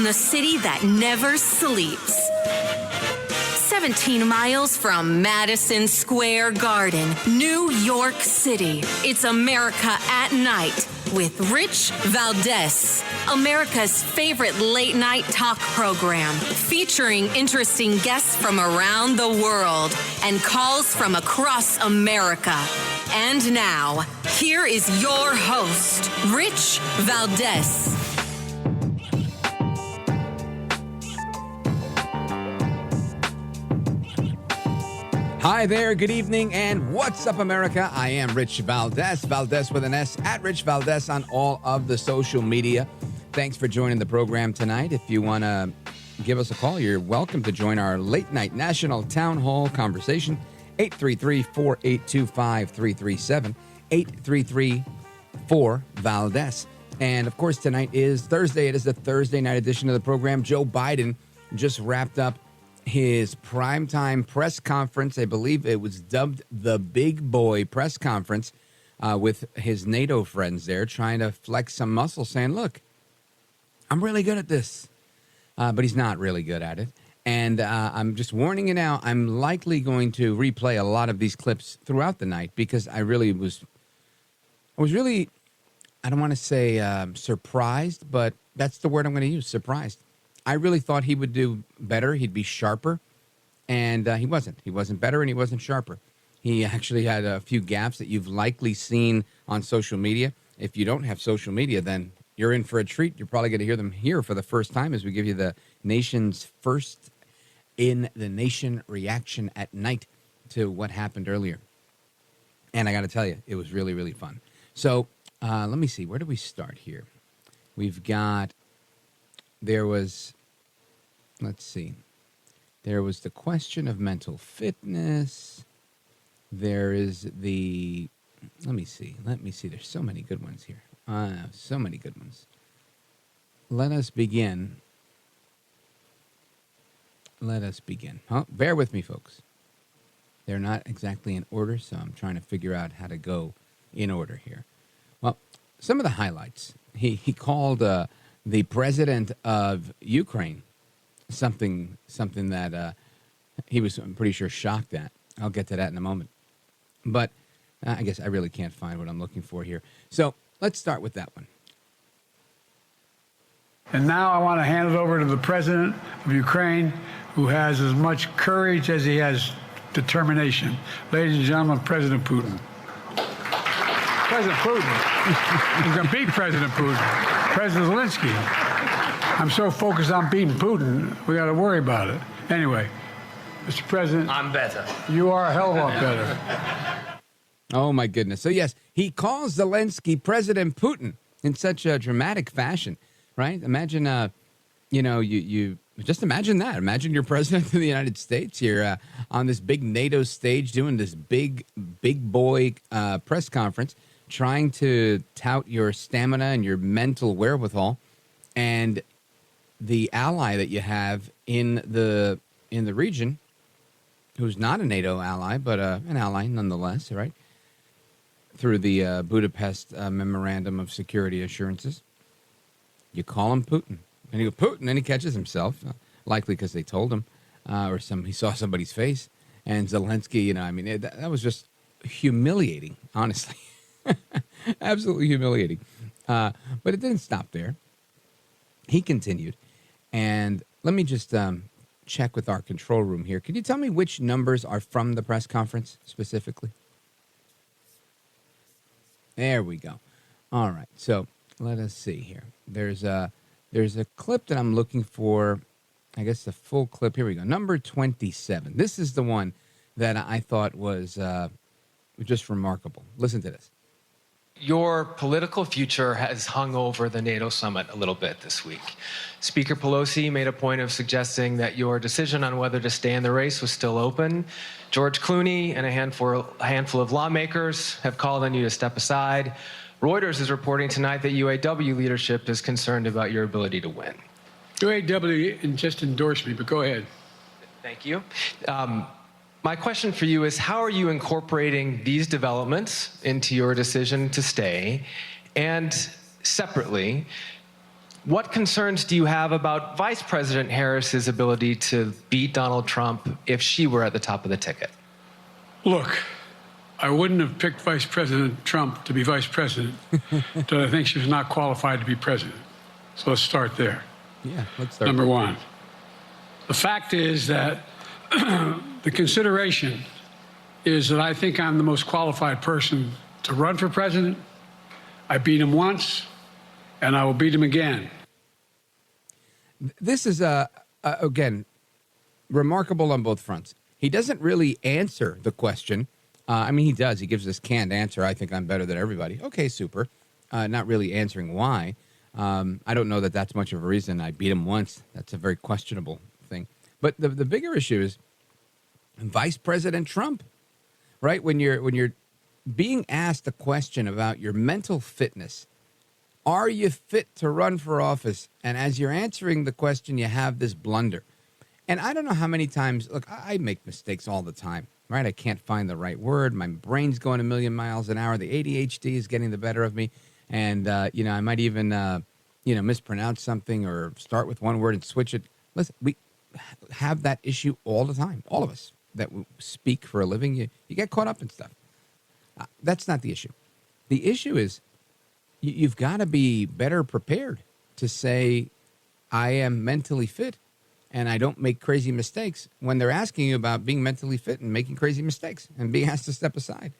from the city that never sleeps. 17 miles from Madison Square Garden, New York City. It's America at Night with Rich Valdez, America's favorite late-night talk program, featuring interesting guests from around the world and calls from across America. And now, here is your host, Rich Valdez. Hi there, good evening, and what's up, America? I am Rich Valdez, Valdez with an S, at Rich Valdez on all of the social media. Thanks for joining the program tonight. If you want to give us a call, you're welcome to join our late-night national town hall conversation, 833-482-5337, 833-4-VALDEZ. And, of course, tonight is Thursday. It is the Thursday night edition of the program. Joe Biden just wrapped up his primetime press conference. I believe it was dubbed the Big Boy press conference with his NATO friends there, trying to flex some muscle, saying, look, I'm really good at this. But he's not really good at it. And I'm just warning you now, I'm likely going to replay a lot of these clips throughout the night because I was really, I don't want to say surprised, but that's the word I'm going to use, surprised. I really thought he would do better. He'd be sharper, and he wasn't. He wasn't better, and he wasn't sharper. He actually had a few gaffes that you've likely seen on social media. If you don't have social media, then you're in for a treat. You're probably going to hear them here for the first time as we give you the nation's first in the nation reaction at night to what happened earlier. And I got to tell you, it was really, really fun. So let me see. Where do we start here? We've got... There was the question of mental fitness. There is the, let me see. There's so many good ones here. So many good ones. Let us begin. Oh, bear with me, folks. They're not exactly in order, so I'm trying to figure out how to go in order here. Well, some of the highlights. He called... the president of Ukraine, something that he was, I'm pretty sure, shocked at. I'll get to that in a moment. But I guess I really can't find what I'm looking for here. So let's start with that one. And now I want to hand it over to the president of Ukraine, who has as much courage as he has determination. Ladies and gentlemen, President Putin. President Putin. He's going to beat President Putin. President Zelensky. I'm so focused on beating Putin, we got to worry about it. Anyway, Mr. President. I'm better. You are a hell of a lot better. Oh, my goodness. So, yes, he calls Zelensky President Putin in such a dramatic fashion, right? Imagine, you just imagine that. Imagine you're president of the United States. You're on this big NATO stage doing this big boy press conference, trying to tout your stamina and your mental wherewithal, and the ally that you have in the region, who's not a NATO ally, but an ally nonetheless, right? Through the Budapest Memorandum of Security Assurances, you call him Putin, and you go Putin, and he catches himself, likely because they told him, or he saw somebody's face, and Zelensky, that was just humiliating, honestly. Absolutely humiliating. But it didn't stop there. He continued. And let me just check with our control room here. Can you tell me which numbers are from the press conference specifically? There we go. All right. So let us see here. There's a clip that I'm looking for. I guess the full clip. Here we go. Number 27. This is the one that I thought was just remarkable. Listen to this. Your political future has hung over the NATO summit a little bit this week. Speaker Pelosi made a point of suggesting that your decision on whether to stay in the race was still open. George Clooney and a handful of lawmakers have called on you to step aside. Reuters is reporting tonight that UAW leadership is concerned about your ability to win. UAW just endorsed me, but go ahead. Thank you. My question for you is, how are you incorporating these developments into your decision to stay? And separately, What concerns do you have about Vice President Harris's ability to beat Donald Trump if she were at the top of the ticket? Look, I wouldn't have picked Vice President Trump to be vice president until I think she was not qualified to be president. So let's start there. Yeah, let's start. Number one. The fact is that the consideration is that I think I'm the most qualified person to run for president. I beat him once, and I will beat him again. This is, again, remarkable on both fronts. He doesn't really answer the question. I mean, he does. He gives this canned answer. I think I'm better than everybody. Okay, super. Not really answering why. I don't know that that's much of a reason. I beat him once. That's a very questionable thing. But the bigger issue is Vice President Trump, right? When you're being asked a question about your mental fitness, are you fit to run for office? And as you're answering the question, you have this blunder. And I don't know how many times, look, I make mistakes all the time, right? I can't find the right word. My brain's going a million miles an hour. The ADHD is getting the better of me. And, I might even, mispronounce something or start with one word and switch it. Listen, we have that issue all the time. All of us that speak for a living, you get caught up in stuff. That's not the issue. The issue is you've got to be better prepared to say, I am mentally fit and I don't make crazy mistakes when they're asking you about being mentally fit and making crazy mistakes and being asked to step aside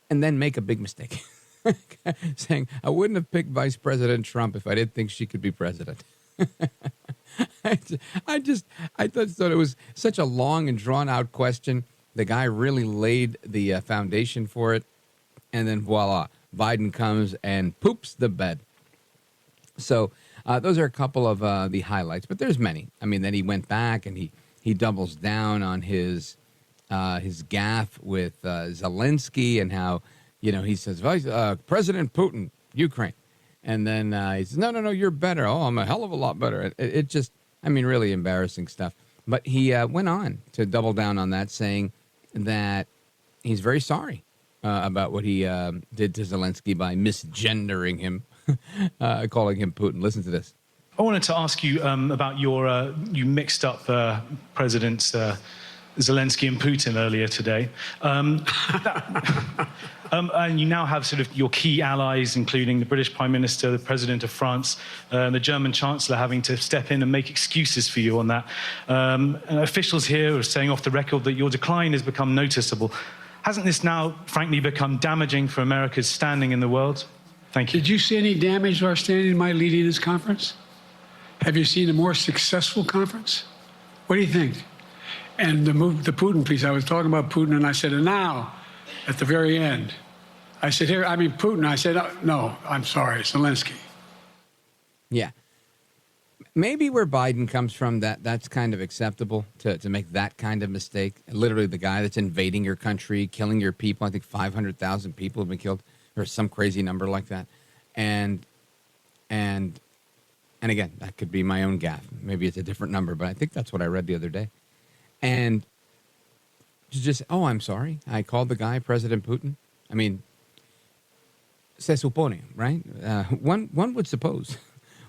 and then make a big mistake. Saying, I wouldn't have picked Vice President Trump if I didn't think she could be president. I thought it was such a long and drawn out question. The guy really laid the foundation for it. And then voila, Biden comes and poops the bed. So those are a couple of the highlights, but there's many. I mean, then he went back and he doubles down on his gaffe with Zelensky and how, he says, President Putin, Ukraine. And then he says, no, you're better. Oh, I'm a hell of a lot better. It just, really embarrassing stuff. But he went on to double down on that, saying that he's very sorry about what he did to Zelensky by misgendering him, calling him Putin. Listen to this. I wanted to ask you about you mixed up Presidents Zelensky and Putin earlier today. And you now have sort of your key allies, including the British Prime Minister, the President of France, the German Chancellor having to step in and make excuses for you on that. And officials here are saying off the record that your decline has become noticeable. Hasn't this now, frankly, become damaging for America's standing in the world? Thank you. Did you see any damage to our standing by leading this conference? Have you seen a more successful conference? What do you think? And the Putin piece, I was talking about Putin, and I said, and now, at the very end, I said, Putin. I said, no, I'm sorry, Zelensky. Yeah. Maybe where Biden comes from, that's kind of acceptable to make that kind of mistake. Literally the guy that's invading your country, killing your people. I think 500,000 people have been killed, or some crazy number like that. And again, that could be my own gaffe. Maybe it's a different number, but I think that's what I read the other day. And just, I'm sorry, I called the guy President Putin. I mean, se supone, right? One would suppose.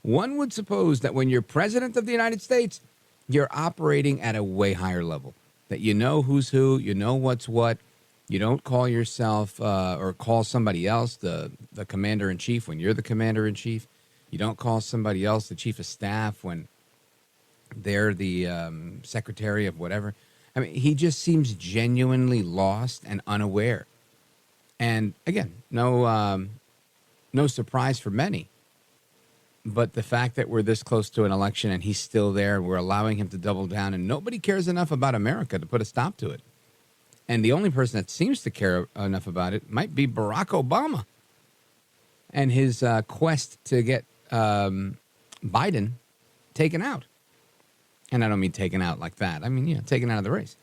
One would suppose that when you're president of the United States, you're operating at a way higher level. That you know who's who, you know what's what. You don't call yourself or call somebody else the commander-in-chief when you're the commander-in-chief. You don't call somebody else the chief of staff when they're the secretary of whatever. I mean, he just seems genuinely lost and unaware. And again, no surprise for many. But the fact that we're this close to an election and he's still there, we're allowing him to double down, and nobody cares enough about America to put a stop to it. And the only person that seems to care enough about it might be Barack Obama and his quest to get Biden taken out. And I don't mean taken out like that. I mean, taken out of the race.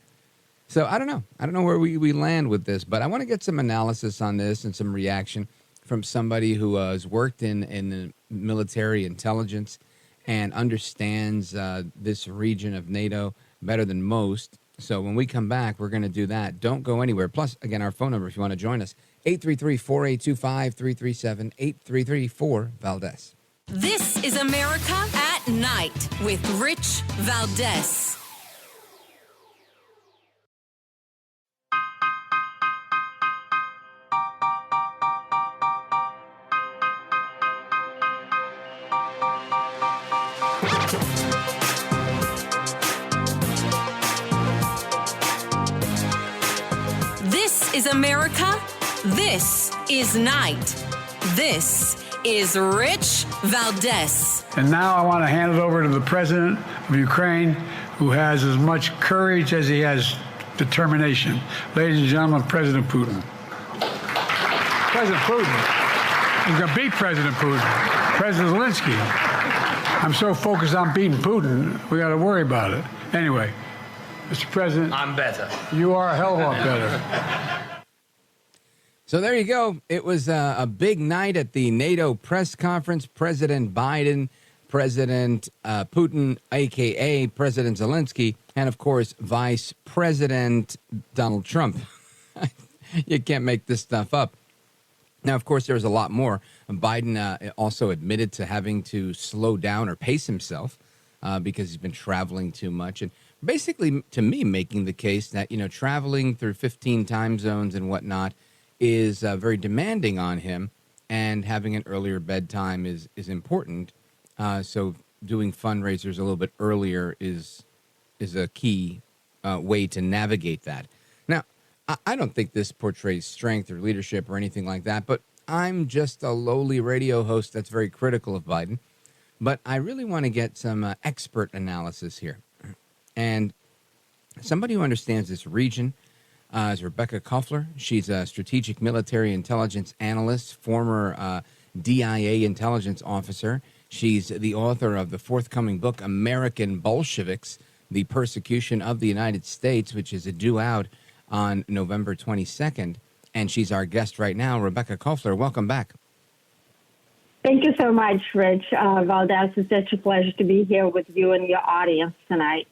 So I don't know. I don't know where we land with this, but I want to get some analysis on this and some reaction from somebody who has worked in the military intelligence and understands this region of NATO better than most. So when we come back, we're going to do that. Don't go anywhere. Plus, again, our phone number, if you want to join us, 833-4825-337, 833-4-VALDEZ. This is America at Night with Rich Valdez. This is America. This is Night. This is Rich Valdez. And now I want to hand it over to the president of Ukraine, who has as much courage as he has determination. Ladies and gentlemen, President Putin. President Putin. He's going to beat President Putin. President Zelensky. I'm so focused on beating Putin, we got to worry about it. Anyway, Mr. President. I'm better. You are a hell of a lot better. So there you go. It was a big night at the NATO press conference. President Biden, President Putin, a.k.a. President Zelensky, and, of course, Vice President Donald Trump. You can't make this stuff up. Now, of course, there's a lot more. Biden also admitted to having to slow down or pace himself because he's been traveling too much. And basically, to me, making the case that, traveling through 15 time zones and whatnot is very demanding on him, and having an earlier bedtime is important. So doing fundraisers a little bit earlier is a key way to navigate that. Now, I don't think this portrays strength or leadership or anything like that, but I'm just a lowly radio host that's very critical of Biden. But I really want to get some expert analysis here. And somebody who understands this region is Rebekah Koffler. She's a strategic military intelligence analyst, former DIA intelligence officer. She's the author of the forthcoming book, American Bolsheviks, The Persecution of the United States, which is due out on November 22nd. And she's our guest right now. Rebekah Koffler, welcome back. Thank you so much, Rich Valdez. It's such a pleasure to be here with you and your audience tonight.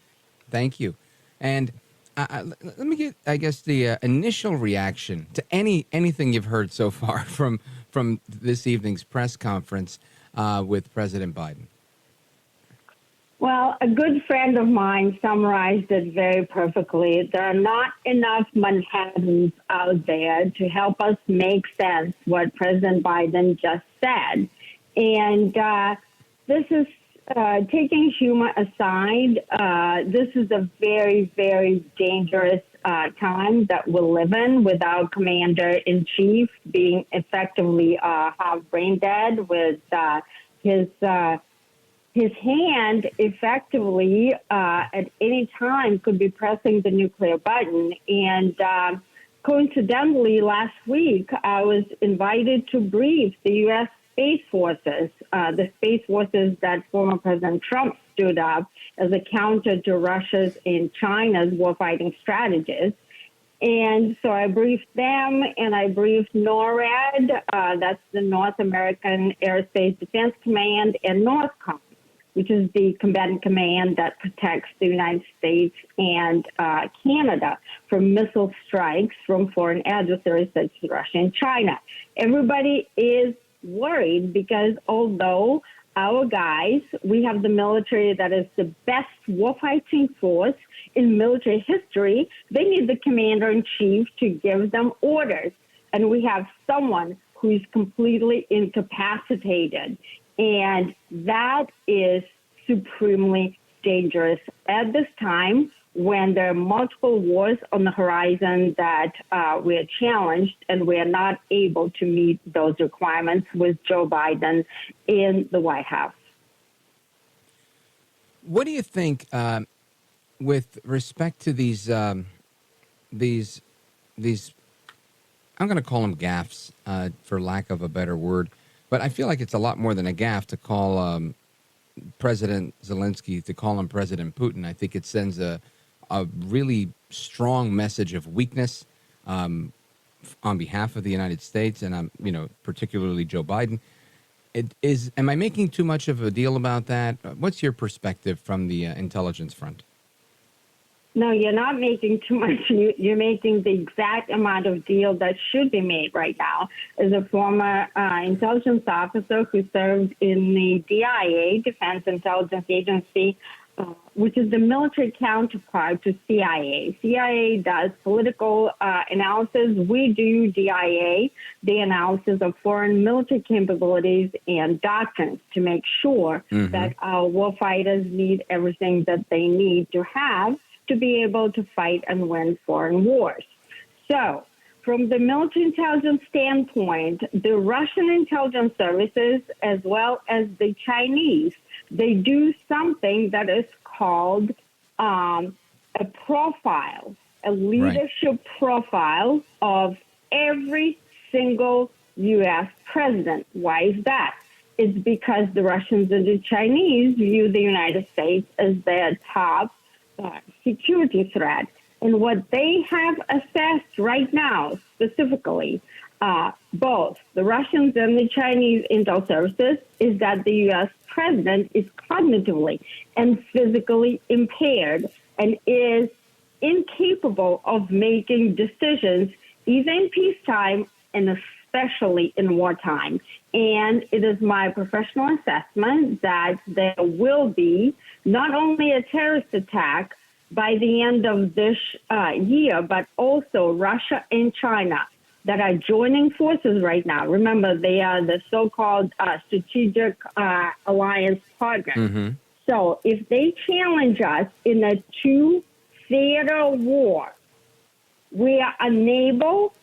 Thank you. And let me get, I guess, the initial reaction to anything you've heard so far from this evening's press conference with President Biden. Well, a good friend of mine summarized it very perfectly. There are not enough Manhattans out there to help us make sense what President Biden just said. And this is, taking humor aside, this is a very, very dangerous time that we'll live in without Commander-in-Chief being effectively half brain dead with his hand effectively at any time could be pressing the nuclear button. And coincidentally, last week, I was invited to brief the U.S. Space Forces, the Space Forces that former President Trump stood up as a counter to Russia's and China's warfighting strategies. And so I briefed them, and I briefed NORAD, that's the North American Aerospace Defense Command, and NORTHCOM, which is the combatant command that protects the United States and Canada from missile strikes from foreign adversaries such as Russia and China. Everybody is worried because although our guys, we have the military that is the best warfighting force in military history, they need the commander-in-chief to give them orders. And we have someone who is completely incapacitated. And that is supremely dangerous at this time when there are multiple wars on the horizon that we're challenged and we're not able to meet those requirements with Joe Biden in the White House. What do you think with respect to these I'm going to call them gaffes for lack of a better word, but I feel like it's a lot more than a gaffe to call President Zelensky, to call him President Putin. I think it sends a really strong message of weakness on behalf of the United States and, particularly Joe Biden. Am I making too much of a deal about that? What's your perspective from the intelligence front? No, you're not making too much. You're making the exact amount of deal that should be made right now. As a former intelligence officer who served in the DIA, Defense Intelligence Agency, which is the military counterpart to CIA. CIA does political analysis. We do DIA, the analysis of foreign military capabilities and doctrines to make sure that our warfighters need everything that they need to have to be able to fight and win foreign wars. So, from the military intelligence standpoint, the Russian intelligence services, as well as the Chinese, they do something that is called a profile, a leadership profile of every single U.S. president. Why is that? It's because the Russians and the Chinese view the United States as their top security threat. And what they have assessed right now, specifically, both the Russians and the Chinese intel services, is that the U.S. president is cognitively and physically impaired and is incapable of making decisions, even in peacetime and especially in wartime. And it is my professional assessment that there will be not only a terrorist attack by the end of this year, but also Russia and China that are joining forces right now. Remember, they are the so-called strategic alliance partners. So if they challenge us in a two-theater war, we are unable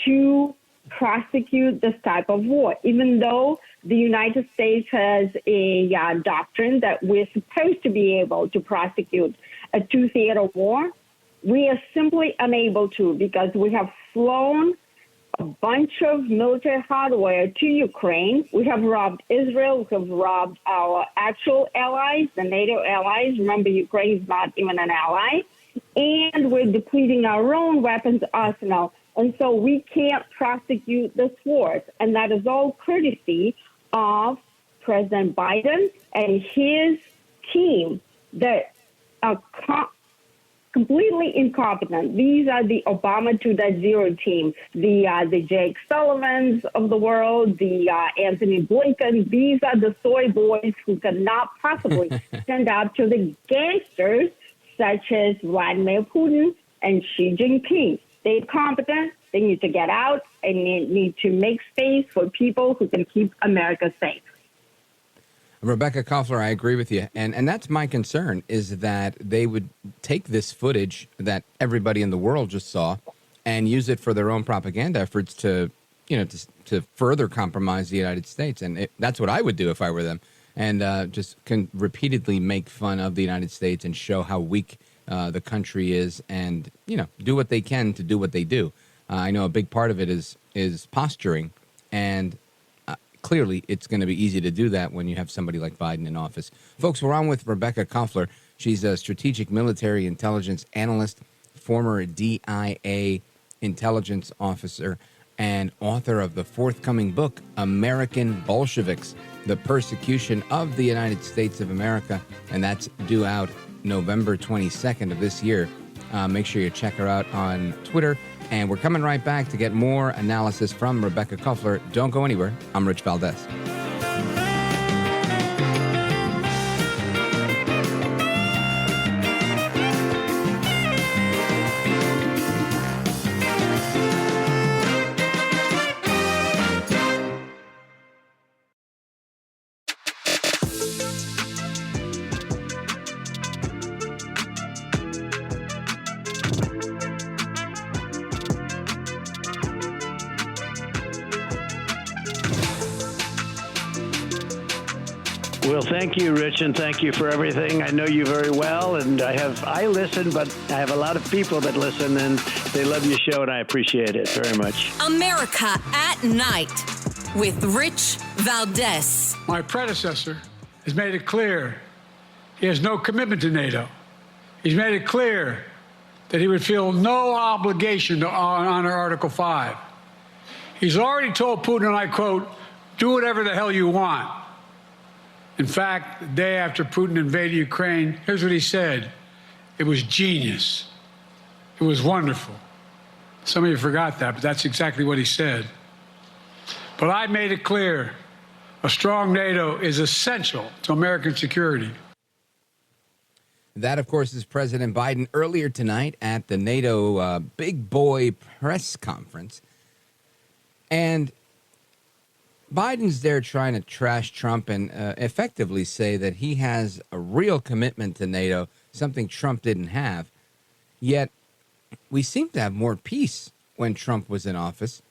to prosecute this type of war, even though the United States has a doctrine that we're supposed to be able to prosecute a two-theater war. We are simply unable to, because we have flown a bunch of military hardware to Ukraine. We have robbed Israel. We have robbed our actual allies, the NATO allies. Remember, Ukraine is not even an ally. And we're depleting our own weapons arsenal. And so we can't prosecute this war. And that is all courtesy of President Biden and his team that are completely incompetent. These are the Obama 2.0 team, the Jake Sullivans of the world, the Anthony Blinken. These are the soy boys who cannot possibly stand up to the gangsters such as Vladimir Putin and Xi Jinping. They're competent. They need to get out and need to make space for people who can keep America safe. Rebekah Koffler, I agree with you. And that's my concern, is that they would take this footage that everybody in the world just saw and use it for their own propaganda efforts to further compromise the United States. And that's what I would do if I were them. And just can repeatedly make fun of the United States and show how weak the country is, and do what they can to do what they do. I know a big part of it is posturing, and clearly it's going to be easy to do that when you have somebody like Biden in office. Folks, we're on with Rebekah Koffler. She's a strategic military intelligence analyst, former DIA intelligence officer, and author of the forthcoming book, American Bolsheviks, The Persecution of the United States of America, and that's due out November 22nd of this year. Make sure you check her out on Twitter. And we're coming right back to get more analysis from Rebekah Koffler. Don't go anywhere. I'm Rich Valdez. Well, thank you, Rich, and thank you for everything. I know you very well, and I listen, but I have a lot of people that listen, and they love your show, and I appreciate it very much. America at Night with Rich Valdez. My predecessor has made it clear he has no commitment to NATO. He's made it clear that he would feel no obligation to honor Article 5. He's already told Putin, and I quote, "Do whatever the hell you want." In fact, the day after Putin invaded Ukraine, here's what he said: It was genius. It was wonderful. Some of you forgot that, but that's exactly what he said. But I made it clear, a strong NATO is essential to American security. That, of course, is President Biden earlier tonight at the NATO Big Boy press conference. And Biden's there trying to trash Trump and effectively say that he has a real commitment to NATO, something Trump didn't have. Yet we seem to have more peace when Trump was in office.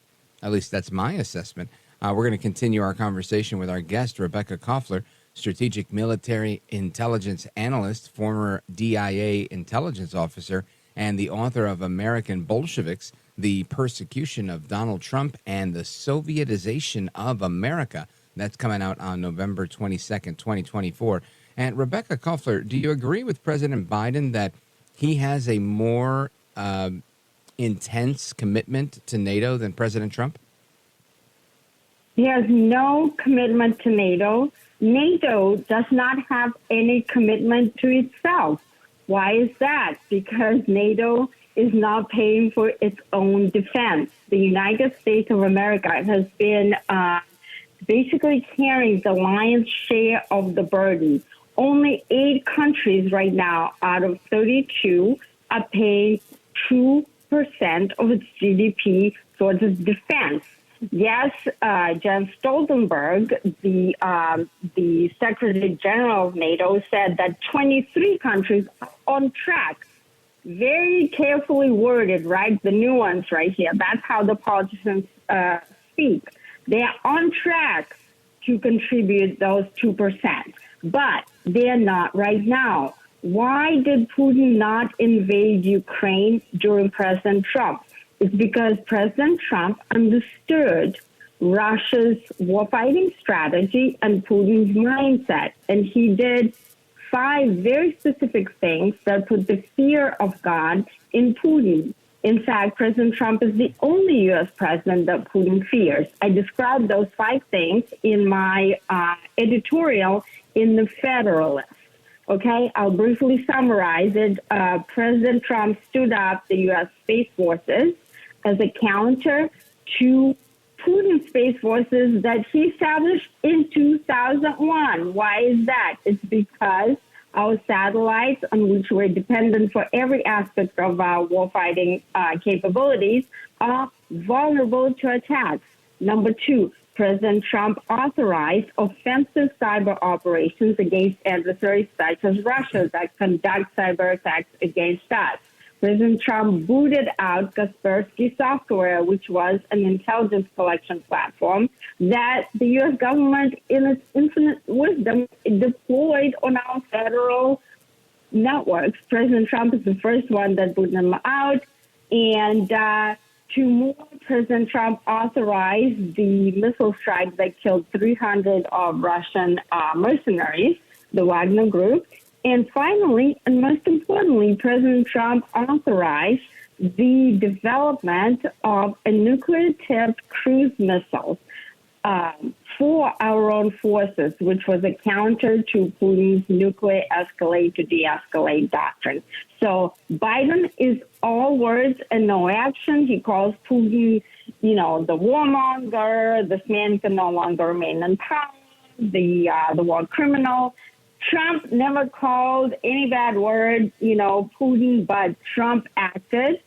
At least that's my assessment. We're going to continue our conversation with our guest, Rebekah Koffler, strategic military intelligence analyst, former DIA intelligence officer, and the author of American Bolsheviks, The Persecution of Donald Trump and the Sovietization of America. That's coming out on November 22nd, 2024. And Rebekah Koffler, do you agree with President Biden that he has a more intense commitment to NATO than President Trump? He has no commitment to NATO. NATO does not have any commitment to itself. Why is that? Because NATO is not paying for its own defense. The United States of America has been basically carrying the lion's share of the burden. Only 8 countries right now out of 32 are paying 2% of its GDP towards its defense. Yes, Jens Stoltenberg, the Secretary General of NATO, said that 23 countries are on track. Very carefully worded, right? The nuance right here. That's how the politicians speak. They are on track to contribute those 2%, but they're not right now. Why did Putin not invade Ukraine during President Trump? It's because President Trump understood Russia's warfighting strategy and Putin's mindset. And he did 5 very specific things that put the fear of God in Putin. In fact, President Trump is the only U.S. president that Putin fears. I described those 5 things in my editorial in The Federalist. Okay, I'll briefly summarize it. President Trump stood up the U.S. Space Forces as a counter to Putin's Space Forces that he established in 2001. Why is that? It's because our satellites, on which we're dependent for every aspect of our warfighting capabilities, are vulnerable to attacks. Number 2, President Trump authorized offensive cyber operations against adversaries such as Russia that conduct cyber attacks against us. President Trump booted out Kaspersky Software, which was an intelligence collection platform that the U.S. government, in its infinite wisdom, deployed on our federal networks. President Trump is the first one that booted them out. And to more, President Trump authorized the missile strike that killed 300 of Russian mercenaries, the Wagner Group. And finally, and most importantly, President Trump authorized the development of a nuclear-tipped cruise missile for our own forces, which was a counter to Putin's nuclear escalate to de-escalate doctrine. So Biden is all words and no action. He calls Putin, the warmonger. This man can no longer remain in power, the war criminal. Trump never called any bad word, Putin, but Trump acted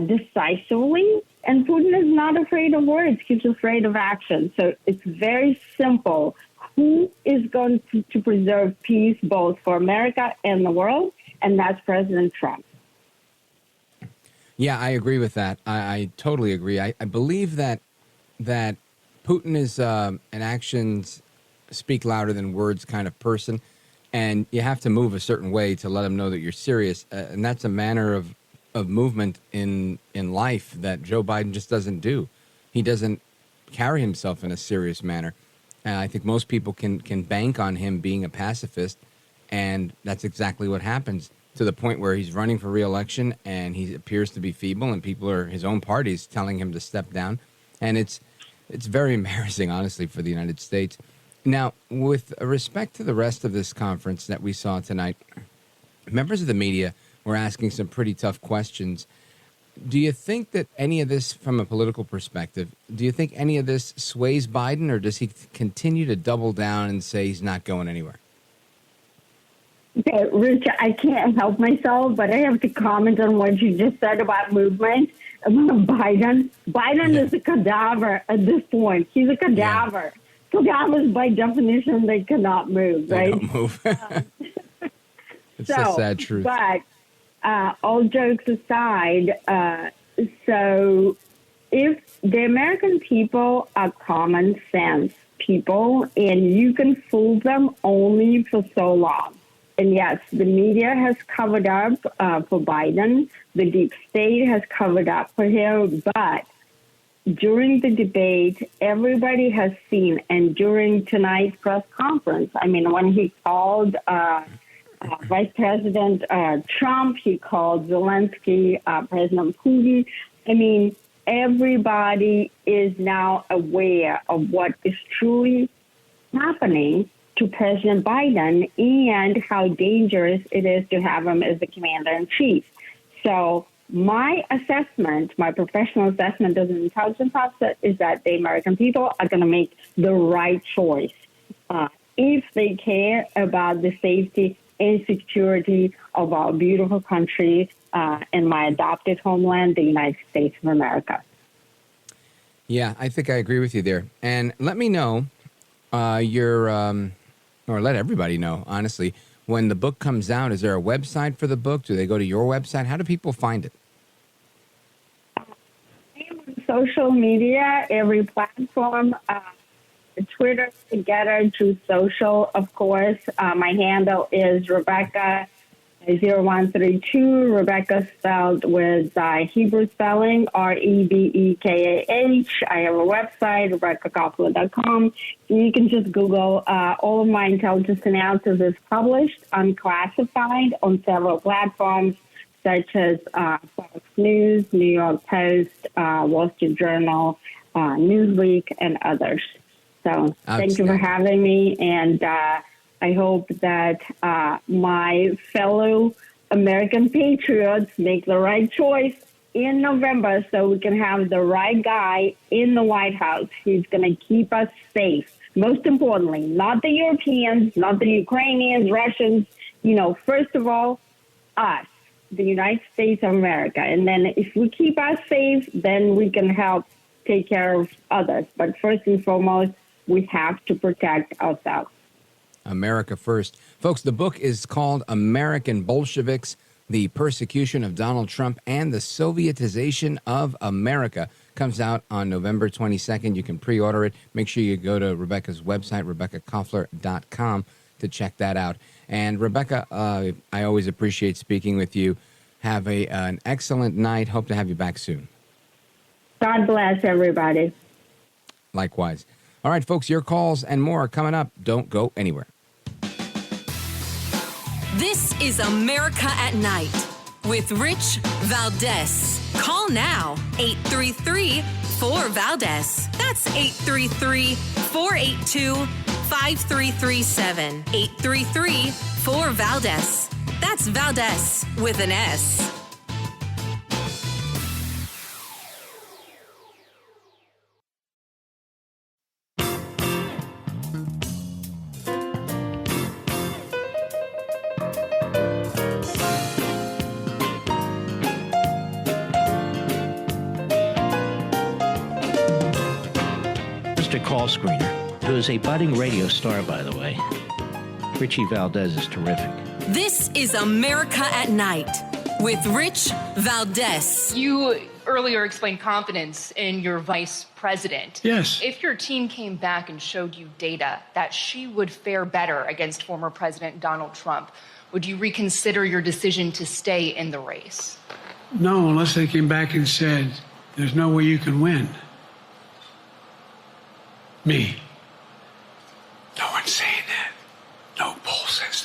decisively. And Putin is not afraid of words. He's afraid of action. So it's very simple. Who is going to preserve peace both for America and the world? And that's President Trump. Yeah, I agree with that. I totally agree. I believe that Putin is an actions speak louder than words kind of person, and you have to move a certain way to let him know that you're serious. And that's a manner of movement in life that Joe Biden just doesn't do. He doesn't carry himself in a serious manner. And I think most people can bank on him being a pacifist, and that's exactly what happens, to the point where he's running for re-election and he appears to be feeble, and people are his own parties telling him to step down. And it's very embarrassing, honestly, for the United States. Now, with respect to the rest of this conference that we saw tonight, members of the media were asking some pretty tough questions. Do you think that any of this, from a political perspective, do you think any of this sways Biden, or does he continue to double down and say he's not going anywhere? Okay, Rich, I can't help myself, but I have to comment on what you just said about movement, about Biden. Biden is a cadaver at this point. He's a cadaver. Yeah. Cadavers, by definition, they cannot move, right? They don't move. It's the sad truth. But all jokes aside, so if the American people are common sense people, and you can fool them only for so long. And yes, the media has covered up for Biden. The deep state has covered up for him. But during the debate, everybody has seen, and during tonight's press conference, I mean, when he called Vice President Trump, he called Zelensky President Putin. I mean, everybody is now aware of what is truly happening to President Biden and how dangerous it is to have him as the commander-in-chief. So my assessment, my professional assessment as an intelligence officer, is that the American people are going to make the right choice if they care about the safety and security of our beautiful country and my adopted homeland, the United States of America. Yeah, I think I agree with you there. And let me know or let everybody know, honestly, when the book comes out. Is there a website for the book? Do they go to your website? How do people find it? Social media, every platform, Twitter, together, Truth Social, of course. My handle is Rebekah 0132. Rebekah spelled with Hebrew spelling, Rebekah. I have a website, RebekahKoffler.com. You can just Google. All of my intelligence analysis is published, unclassified, on several platforms, such as Fox News, New York Post, Wall Street Journal, Newsweek, and others. So thank you for having me, and I hope that my fellow American patriots make the right choice in November so we can have the right guy in the White House who's going to keep us safe. Most importantly, not the Europeans, not the Ukrainians, Russians, first of all, us, the United States of America. And then if we keep us safe, then we can help take care of others. But first and foremost, we have to protect ourselves. America first. Folks, the book is called American Bolsheviks, The Persecution of Donald Trump and the Sovietization of America. Comes out on November 22nd. You can pre-order it. Make sure you go to Rebekah's website, RebekahKoffler.com, to check that out. And Rebekah, I always appreciate speaking with you. Have an excellent night. Hope to have you back soon. God bless everybody. Likewise. All right, folks, your calls and more are coming up. Don't go anywhere. This is America at Night with Rich Valdez. Call now, 833-4VALDEZ. That's 833-482-5337. 833-4VALDEZ. That's Valdez with an S. Call screener, who is a budding radio star, by the way. Richie Valdez is terrific. This is America at Night with Rich Valdez. You earlier explained confidence in your vice president. Yes. If your team came back and showed you data that she would fare better against former President Donald Trump, would you reconsider your decision to stay in the race? No, unless they came back and said, there's no way you can win. Me. No one's saying that. No poll says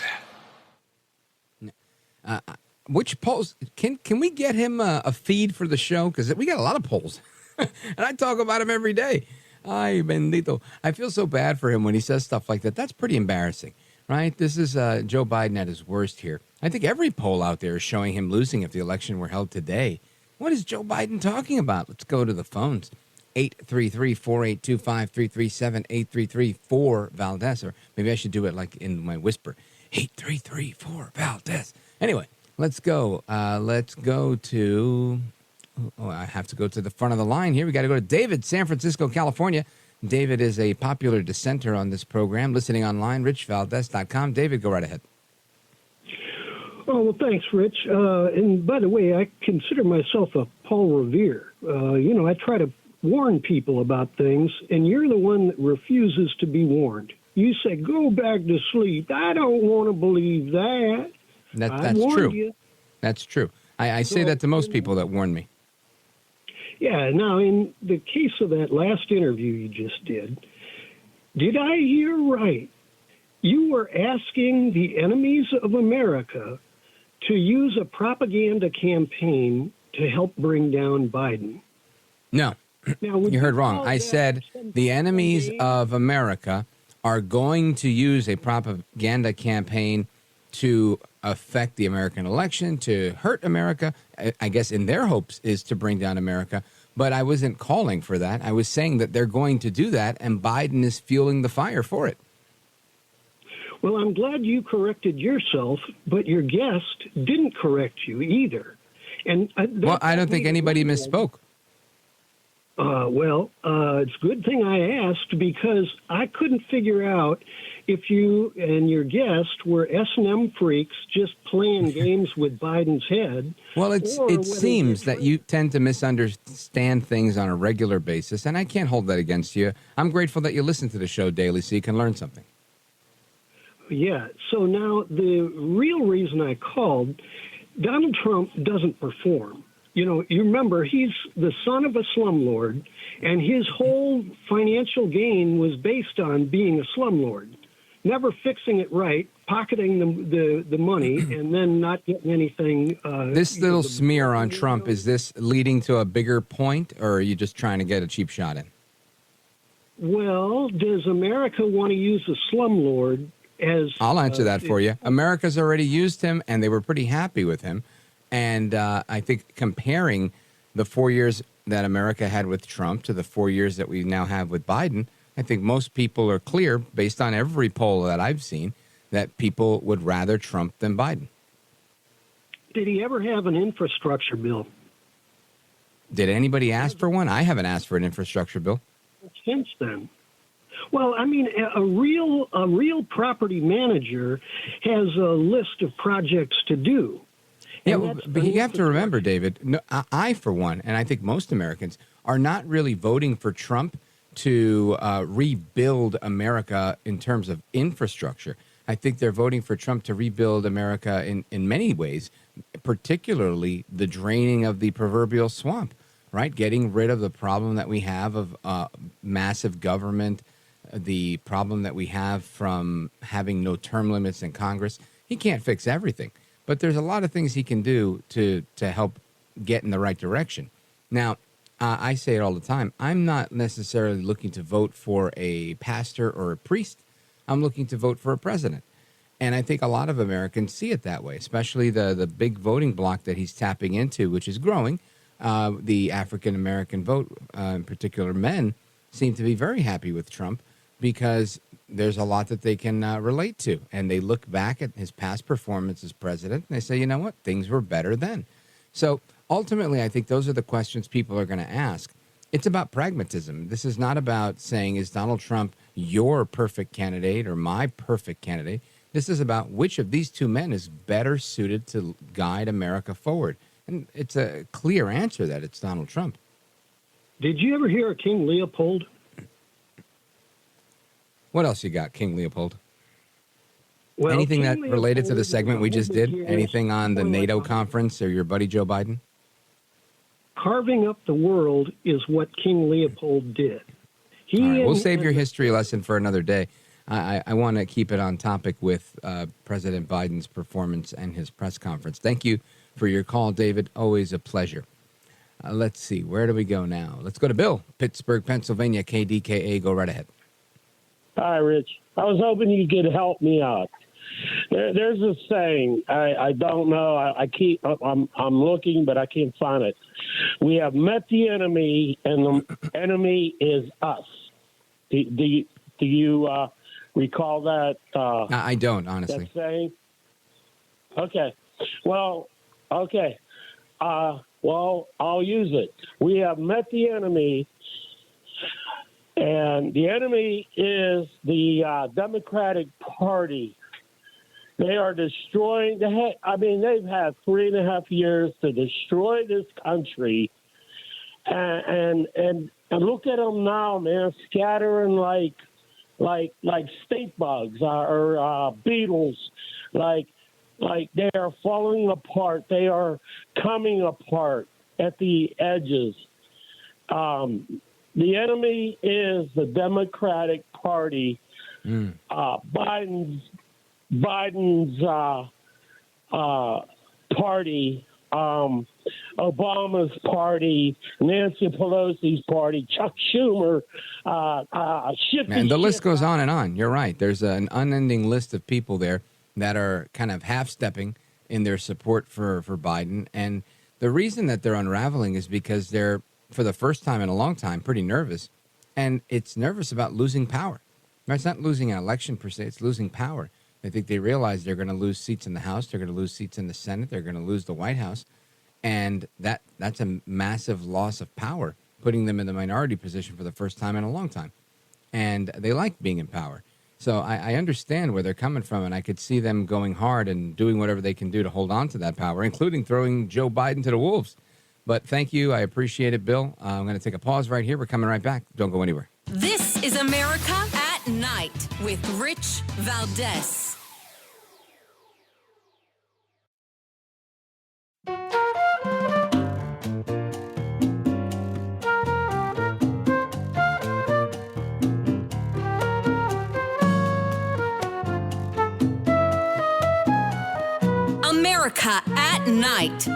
that. Which polls? Can we get him a feed for the show? Because we got a lot of polls. And I talk about him every day. Ay, bendito. I feel so bad for him when he says stuff like that. That's pretty embarrassing, right? This is Joe Biden at his worst here. I think every poll out there is showing him losing if the election were held today. What is Joe Biden talking about? Let's go to the phones. 833-482-5337-833-4-Valdez. Or maybe I should do it like in my whisper. 833-4-Valdez. Anyway, let's go. Let's go to... Oh, I have to go to the front of the line here. We got to go to David, San Francisco, California. David is a popular dissenter on this program, listening online, richvaldez.com. David, go right ahead. Oh, well, thanks, Rich. And by the way, I consider myself a Paul Revere. I try to warn people about things, and you're the one that refuses to be warned. You say, go back to sleep. I don't want to believe that. That's true. You. That's true. I say that to most people that warn me. Yeah. Now, in the case of that last interview you just did I hear right? You were asking the enemies of America to use a propaganda campaign to help bring down Biden. No, you heard wrong. I said the enemies of America are going to use a propaganda campaign to affect the American election, to hurt America. I guess in their hopes is to bring down America. But I wasn't calling for that. I was saying that they're going to do that, and Biden is fueling the fire for it. Well, I'm glad you corrected yourself, but your guest didn't correct you either. And I don't think anybody misspoke. It's a good thing I asked, because I couldn't figure out if you and your guest were S&M freaks just playing games with Biden's head. Well, it seems that you tend to misunderstand things on a regular basis, and I can't hold that against you. I'm grateful that you listen to the show daily so you can learn something. Yeah, so now the real reason I called, Donald Trump doesn't perform. You remember, he's the son of a slumlord, and his whole financial gain was based on being a slumlord, never fixing it right, pocketing the money, and then not getting anything. This little smear on Trump, is this leading to a bigger point, or are you just trying to get a cheap shot in? Well, does America want to use a slumlord as... I'll answer that for you. America's already used him, and they were pretty happy with him. And I think comparing the 4 years that America had with Trump to the 4 years that we now have with Biden, I think most people are clear, based on every poll that I've seen, that people would rather Trump than Biden. Did he ever have an infrastructure bill? Did anybody ask for one? I haven't asked for an infrastructure bill. Since then. Well, I mean, a real property manager has a list of projects to do. Yeah, but you have to remember, David, I, for one, and I think most Americans, are not really voting for Trump to rebuild America in terms of infrastructure. I think they're voting for Trump to rebuild America in many ways, particularly the draining of the proverbial swamp, right? Getting rid of the problem that we have of massive government, the problem that we have from having no term limits in Congress. He can't fix everything. But there's a lot of things he can do to help get in the right direction. Now, I say it all the time. I'm not necessarily looking to vote for a pastor or a priest. I'm looking to vote for a president. And I think a lot of Americans see it that way, especially the big voting bloc that he's tapping into, which is growing. The African-American vote, in particular men, seem to be very happy with Trump because there's a lot that they can relate to. And they look back at his past performance as president, and they say, you know what, things were better then. So ultimately, I think those are the questions people are going to ask. It's about pragmatism. This is not about saying, is Donald Trump your perfect candidate or my perfect candidate? This is about which of these two men is better suited to guide America forward. And it's a clear answer that it's Donald Trump. Did you ever hear of King Leopold? What else you got, King Leopold? Well, anything King that related to the Leopold segment we just did? Anything on the NATO conference or your buddy Joe Biden? Carving up the world is what King Leopold did. All right, we'll save your history lesson for another day. I want to keep it on topic with President Biden's performance and his press conference. Thank you for your call, David. Always a pleasure. Let's see. Where do we go now? Let's go to Bill, Pittsburgh, Pennsylvania, KDKA. Go right ahead. Hi, Rich. I was hoping you could help me out. There's a saying. I don't know. I'm looking, but I can't find it. We have met the enemy, and the enemy is us. Do you recall that? I don't, honestly. That saying. Okay. Well. Okay. Well, I'll use it. We have met the enemy, and the enemy is the Democratic Party. They are destroying they've had 3.5 years to destroy this country, and look at them now, man, scattering like stink bugs or beetles, like they are falling apart. They are coming apart at the edges. The enemy is the Democratic Party. Biden's party, Obama's party, Nancy Pelosi's party, Chuck Schumer. Man, the list goes on and on. You're right. There's an unending list of people there that are kind of half-stepping in their support for Biden. And the reason that they're unraveling is because they're, for the first time in a long time, pretty nervous. And it's nervous about losing power. It's not losing an election per se, it's losing power. I think they realize they're going to lose seats in the House, they're going to lose seats in the Senate, they're going to lose the White House. And that's a massive loss of power, putting them in the minority position for the first time in a long time. And they like being in power. So I understand where they're coming from, and I could see them going hard and doing whatever they can do to hold on to that power, including throwing Joe Biden to the wolves. But thank you. I appreciate it, Bill. I'm going to take a pause right here. We're coming right back. Don't go anywhere. This is America at Night with Rich Valdez. America at Night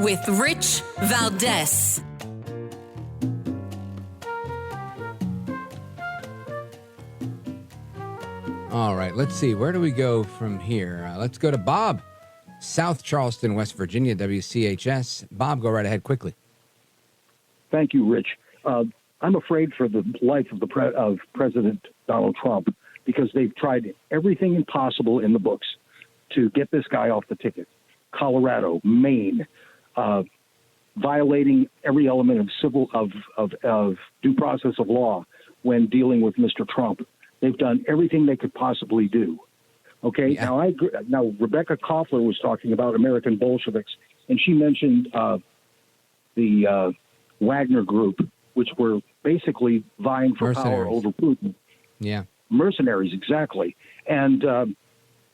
with Rich Valdez. All right, let's see. Where do we go from here? Let's go to Bob, South Charleston, West Virginia, WCHS. Bob, go right ahead quickly. Thank you, Rich. I'm afraid for the life of President Donald Trump because they've tried everything impossible in the books to get this guy off the ticket. Colorado, Maine, violating every element of due process of law when dealing with Mr. Trump. They've done everything they could possibly do. Okay. Yeah. Now Rebekah Koffler was talking about American Bolsheviks, and she mentioned the Wagner Group, which were basically vying for power over Putin. Yeah. Mercenaries, exactly. And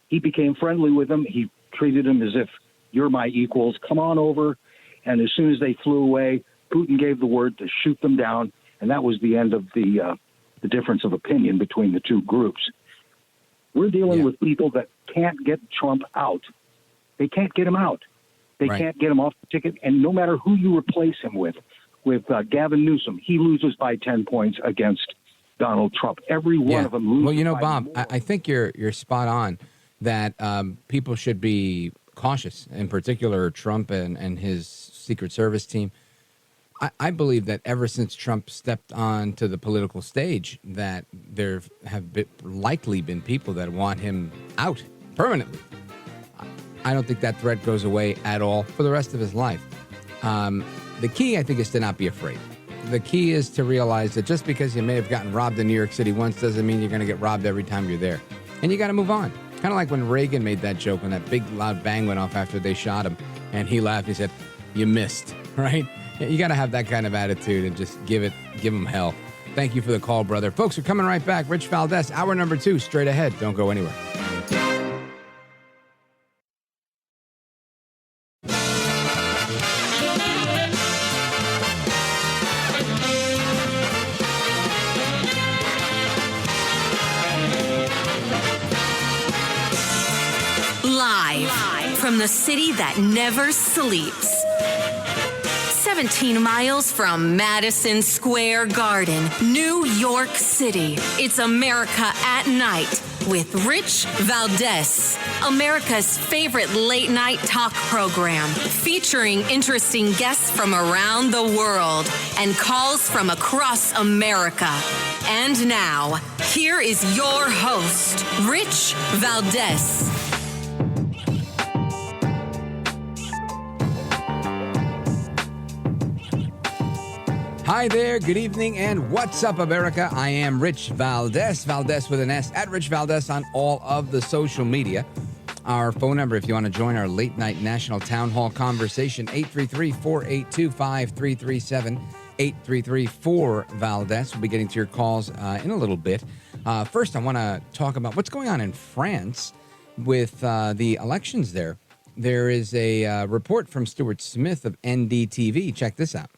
he became friendly with them. He treated them as if you're my equals. Come on over. And as soon as they flew away, Putin gave the word to shoot them down, and that was the end of the difference of opinion between the two groups. We're dealing with people that can't get Trump out. They can't get him out. They can't get him off the ticket. And no matter who you replace him with Gavin Newsom, he loses by 10 points against Donald Trump. Every one of them loses. Well, you know, Bob, I think you're spot on that people should be cautious, in particular Trump and his Secret Service team. I believe that ever since Trump stepped onto the political stage, that there have likely been people that want him out permanently. I don't think that threat goes away at all for the rest of his life. The key, I think, is to not be afraid. The key is to realize that just because you may have gotten robbed in New York City once doesn't mean you're going to get robbed every time you're there. And you got to move on. Kind of like when Reagan made that joke when that big loud bang went off after they shot him, and he laughed. He said, "You missed," right? You got to have that kind of attitude and just give him hell. Thank you for the call, brother. Folks, we're coming right back. Rich Valdez, hour number 2, straight ahead. Don't go anywhere. Live from the city that never sleeps. 17 miles from Madison Square Garden, New York City. It's America at Night with Rich Valdez, America's favorite late night talk program, featuring interesting guests from around the world and calls from across America. And now, here is your host, Rich Valdez. Hi there, good evening, and what's up, America? I am Rich Valdez, Valdez with an S, at Rich Valdez on all of the social media. Our phone number, if you want to join our late night national town hall conversation, 833-482-5337, 833-4-Valdez. We'll be getting to your calls in a little bit. First, I want to talk about what's going on in France with the elections there. There is a report from Stuart Smith of NDTV. Check this out.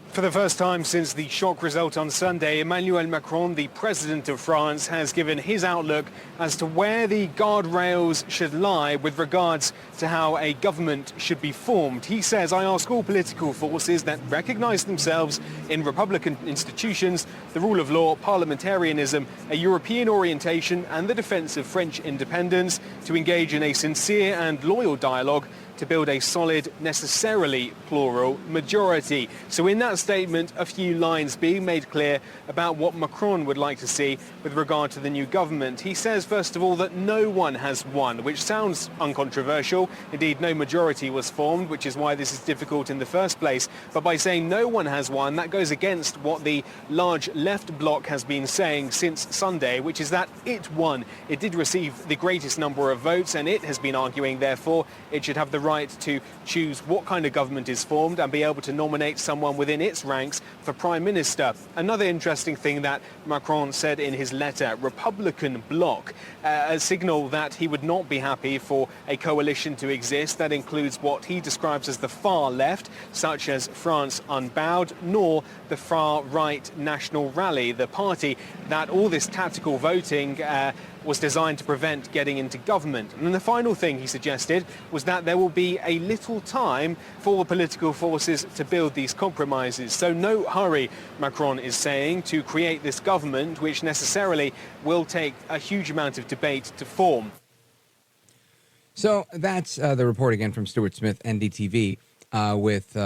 For the first time since the shock result on Sunday, Emmanuel Macron, the president of France, has given his outlook as to where the guardrails should lie with regards to how a government should be formed. He says, I ask all political forces that recognize themselves in Republican institutions, the rule of law, parliamentarianism, a European orientation, and the defense of French independence to engage in a sincere and loyal dialogue to build a solid, necessarily plural majority. So in that statement, a few lines being made clear about what Macron would like to see with regard to the new government. He says, first of all, that no one has won, which sounds uncontroversial. Indeed, no majority was formed, which is why this is difficult in the first place. But by saying no one has won, that goes against what the large left bloc has been saying since Sunday, which is that it won. It did receive the greatest number of votes, and it has been arguing, therefore, it should have the right to choose what kind of government is formed and be able to nominate someone within its ranks for prime minister. Another interesting thing that Macron said in his letter, Republican bloc, a signal that he would not be happy for a coalition to exist that includes what he describes as the far left, such as France Unbowed, nor the far right National Rally, the party that all this tactical voting was designed to prevent getting into government. And the final thing he suggested was that there will be a little time for the political forces to build these compromises. So no hurry, Macron is saying, to create this government, which necessarily will take a huge amount of debate to form. So that's the report again from Stuart Smith, NDTV, with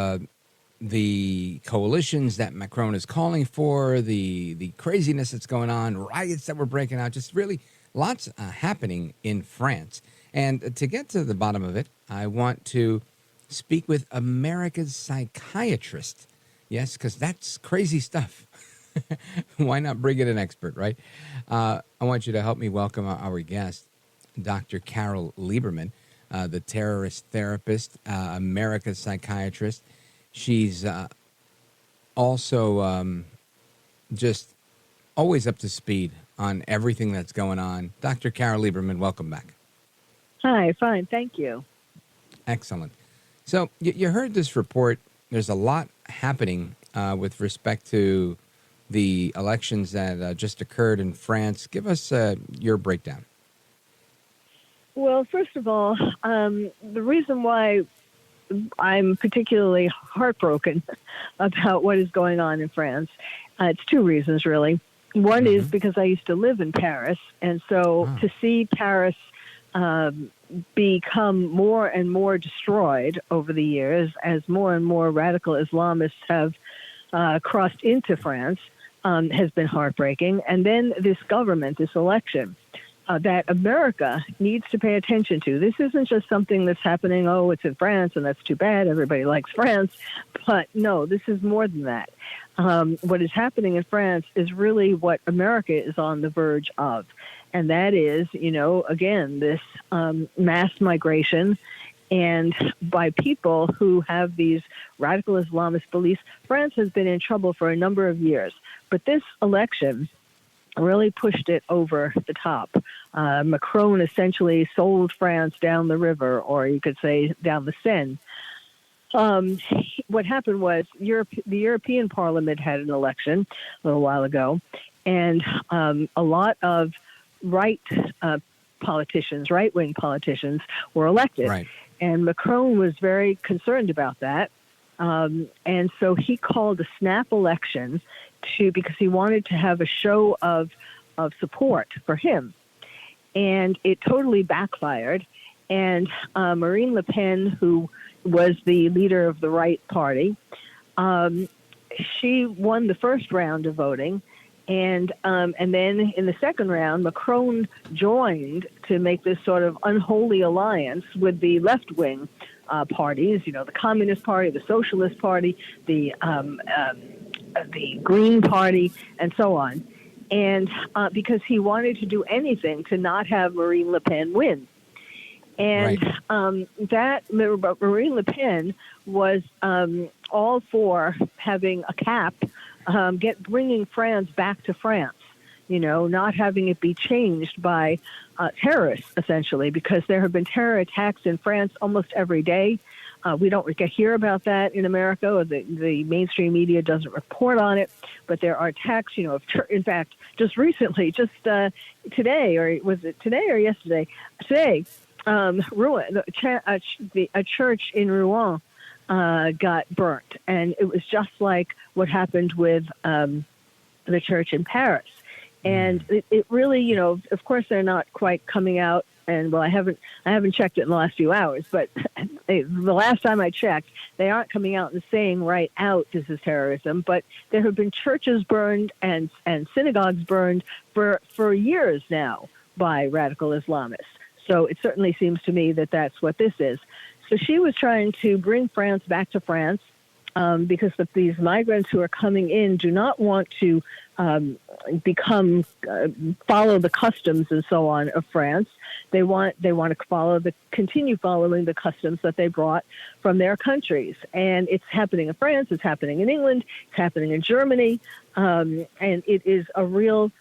the coalitions that Macron is calling for, the craziness that's going on, riots that were breaking out, just really lots happening in France. And to get to the bottom of it, I want to speak with America's psychiatrist. Yes, because that's crazy stuff. Why not bring in an expert, right? I want you to help me welcome our guest, Dr. Carole Lieberman, the terrorist therapist, America's psychiatrist. She's also just always up to speed on everything that's going on. Dr. Carole Lieberman, welcome back. Hi, fine, thank you. Excellent. So you heard this report. There's a lot happening with respect to the elections that just occurred in France. Give us your breakdown. Well, first of all, the reason why I'm particularly heartbroken about what is going on in France, it's two reasons, really. One is because I used to live in Paris, and so to see Paris become more and more destroyed over the years as more and more radical Islamists have crossed into France has been heartbreaking. And then this government, this election, that America needs to pay attention to. This isn't just something that's happening, oh, it's in France and that's too bad, everybody likes France. But no, this is more than that. What is happening in France is really what America is on the verge of. And that is, you know, again, this mass migration and by people who have these radical Islamist beliefs. France has been in trouble for a number of years. But this election really pushed it over the top. Macron essentially sold France down the river, or you could say down the Seine. What happened was the European Parliament had an election a little while ago, and a lot of right-wing politicians were elected. Right. And Macron was very concerned about that. And so he called a snap election because he wanted to have a show of support for him. and it totally backfired. And Marine Le Pen, who was the leader of the right party, she won the first round of voting. And then in the second round, Macron joined to make this sort of unholy alliance with the left-wing parties, the Communist Party, the Socialist Party, the Green Party, and so on. And because he wanted to do anything to not have Marine Le Pen win. And that Marine Le Pen was all for having a cap, bringing France back to France, not having it be changed by terrorists, essentially, because there have been terror attacks in France almost every day. We don't hear about that in America, or the mainstream media doesn't report on it, but there are attacks, in fact, just recently, today, or was it today or yesterday? Today, a church in Rouen got burnt, and it was just like what happened with the church in Paris. And it really, of course, they're not quite coming out. And I haven't checked it in the last few hours, but the last time I checked, they aren't coming out and saying right out this is terrorism. But there have been churches burned and synagogues burned for years now by radical Islamists. So it certainly seems to me that that's what this is. So she was trying to bring France back to France because these migrants who are coming in do not want to follow the customs and so on of France. They want to continue following the customs that they brought from their countries. And it's happening in France, it's happening in England, it's happening in Germany, and it is a real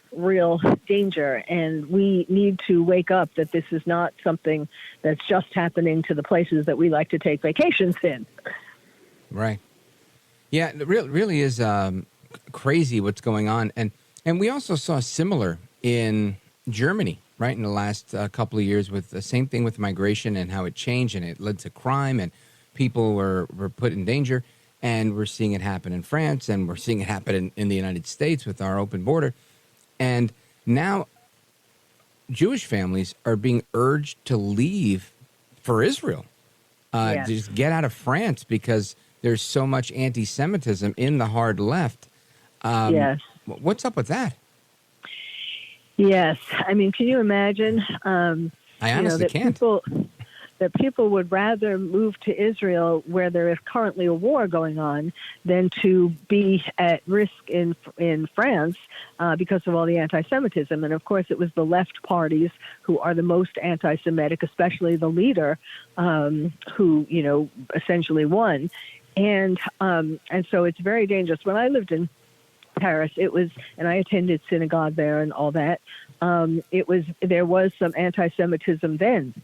danger. And we need to wake up that this is not something that's just happening to the places that we like to take vacations in. Right. Yeah, it really is crazy what's going on. And we also saw similar in Germany, right, in the last couple of years, with the same thing with migration and how it changed, and it led to crime, and people were put in danger. And we're seeing it happen in France, and we're seeing it happen in the United States with our open border. And now Jewish families are being urged to leave for Israel, Yes. just get out of France because there's so much anti-Semitism in the hard left. Yes. What's up with that? Yes. I mean, can you imagine I honestly can't. That people would rather move to Israel, where there is currently a war going on, than to be at risk in France because of all the anti-Semitism. And of course, it was the left parties who are the most anti-Semitic, especially the leader, who essentially won. And so it's very dangerous. When I lived in Paris, and I attended synagogue there and all that. There was some anti-Semitism then.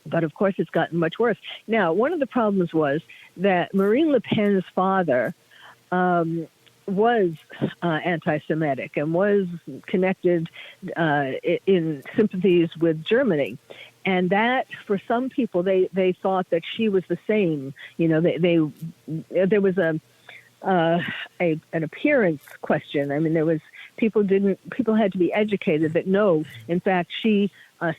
But of course, it's gotten much worse. Now, one of the problems was that Marine Le Pen's father was anti-Semitic and was connected in sympathies with Germany. And that, for some people, they thought that she was the same. There was an appearance question. I mean, people had to be educated that no, in fact, she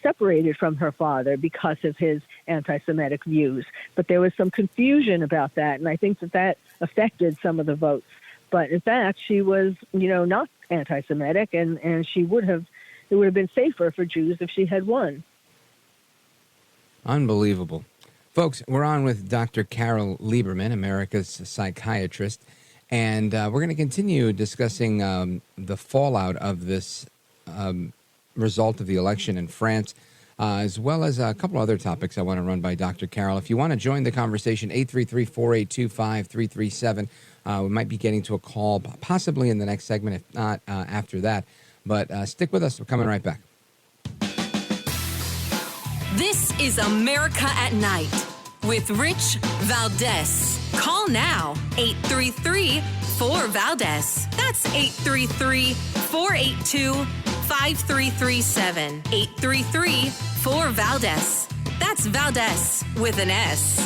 separated from her father because of his anti-Semitic views. But there was some confusion about that, and I think that affected some of the votes. But in fact, she was, not anti-Semitic, and it would have been safer for Jews if she had won. Unbelievable. Folks, we're on with Dr. Carole Lieberman, America's psychiatrist, and we're going to continue discussing the fallout of this result of the election in France, as well as a couple other topics I want to run by Dr. Carole. If you want to join the conversation, 833-482-5337. We might be getting to a call possibly in the next segment, if not after that. But stick with us. We're coming right back. This is America at Night with Rich Valdez. Call now, 833-4VALDEZ. That's 833-482-5337. 833-4VALDEZ. That's Valdez with an S.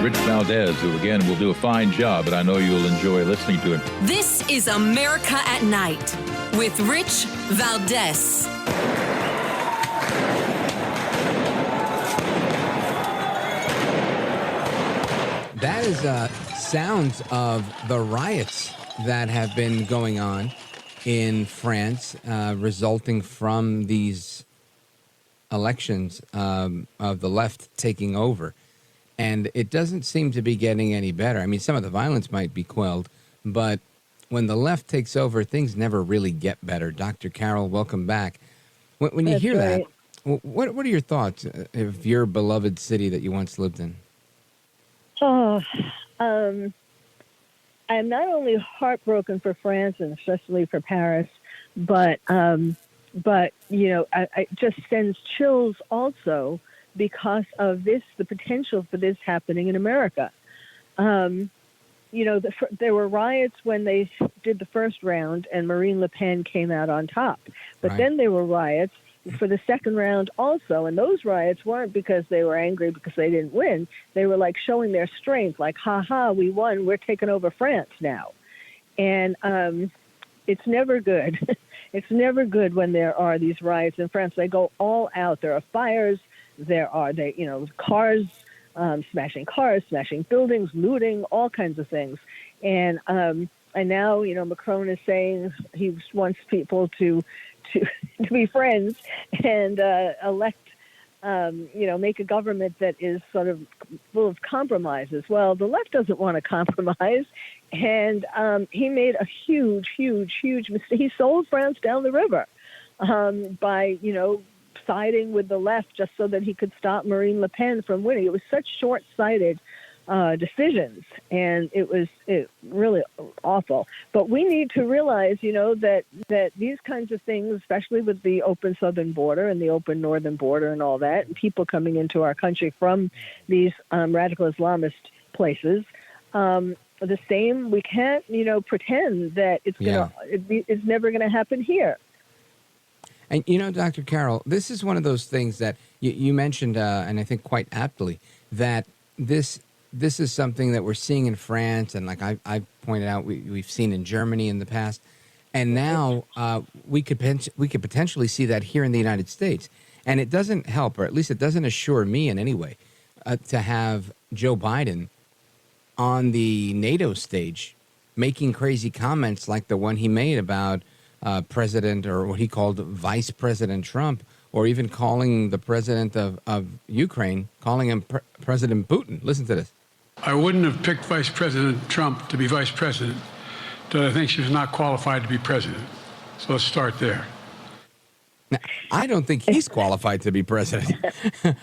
Rich Valdez, who, again, will do a fine job, and I know you'll enjoy listening to him. This is America at Night with Rich Valdez. That is sounds of the riots that have been going on in France, resulting from these elections of the left taking over. And it doesn't seem to be getting any better. I mean, some of the violence might be quelled, but when the left takes over, things never really get better. Dr. Carole, welcome back. When you hear that, what are your thoughts of your beloved city that you once lived in? Oh, I'm not only heartbroken for France and especially for Paris, but you know, I just sends chills also because of this, the potential for this happening in America. You know, there were riots when they did the first round and Marine Le Pen came out on top, but then there were riots for the second round also, and those riots weren't because they were angry because they didn't win. They were like showing their strength, like, ha, we won, we're taking over France now. And it's never good. It's never good when there are these riots in France. They go all out. There are fires, cars, smashing buildings, looting, all kinds of things. And now, you know, Macron is saying he wants people to be friends and elect, make a government that is sort of full of compromises. Well, the left doesn't want to compromise, and he made a huge mistake. He sold France down the river by, siding with the left just so that he could stop Marine Le Pen from winning. It was such short-sighted decisions, and it was really awful. But we need to realize, that these kinds of things, especially with the open southern border and the open northern border and all that, and people coming into our country from these radical Islamist places, the same. We can't, pretend that it's never going to happen here. And, Dr. Carole, this is one of those things that you mentioned, and I think quite aptly, that this is something that we're seeing in France, and like I pointed out, we've seen in Germany in the past, and now we could potentially see that here in the United States. And it doesn't help, or at least it doesn't assure me in any way, to have Joe Biden on the NATO stage making crazy comments like the one he made about President, or what he called Vice President Trump, or even calling the president of Ukraine, calling him President Putin. Listen to this. I wouldn't have picked Vice President Trump to be vice president, but I think she was not qualified to be president. So let's start there. Now, I don't think he's qualified to be president.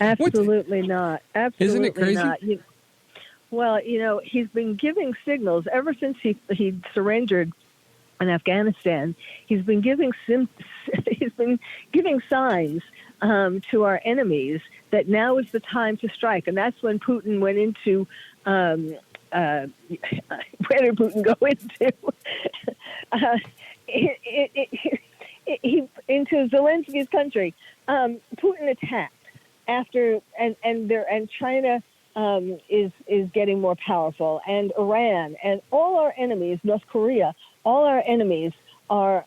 Absolutely not. Absolutely Isn't it crazy? not. Well, he's been giving signals ever since he surrendered in Afghanistan. He's been giving signs to our enemies that now is the time to strike, and that's when Putin went into. Where did Putin go into? Into Zelensky's country. Putin attacked after, and China is getting more powerful, and Iran, and all our enemies, North Korea. All our enemies are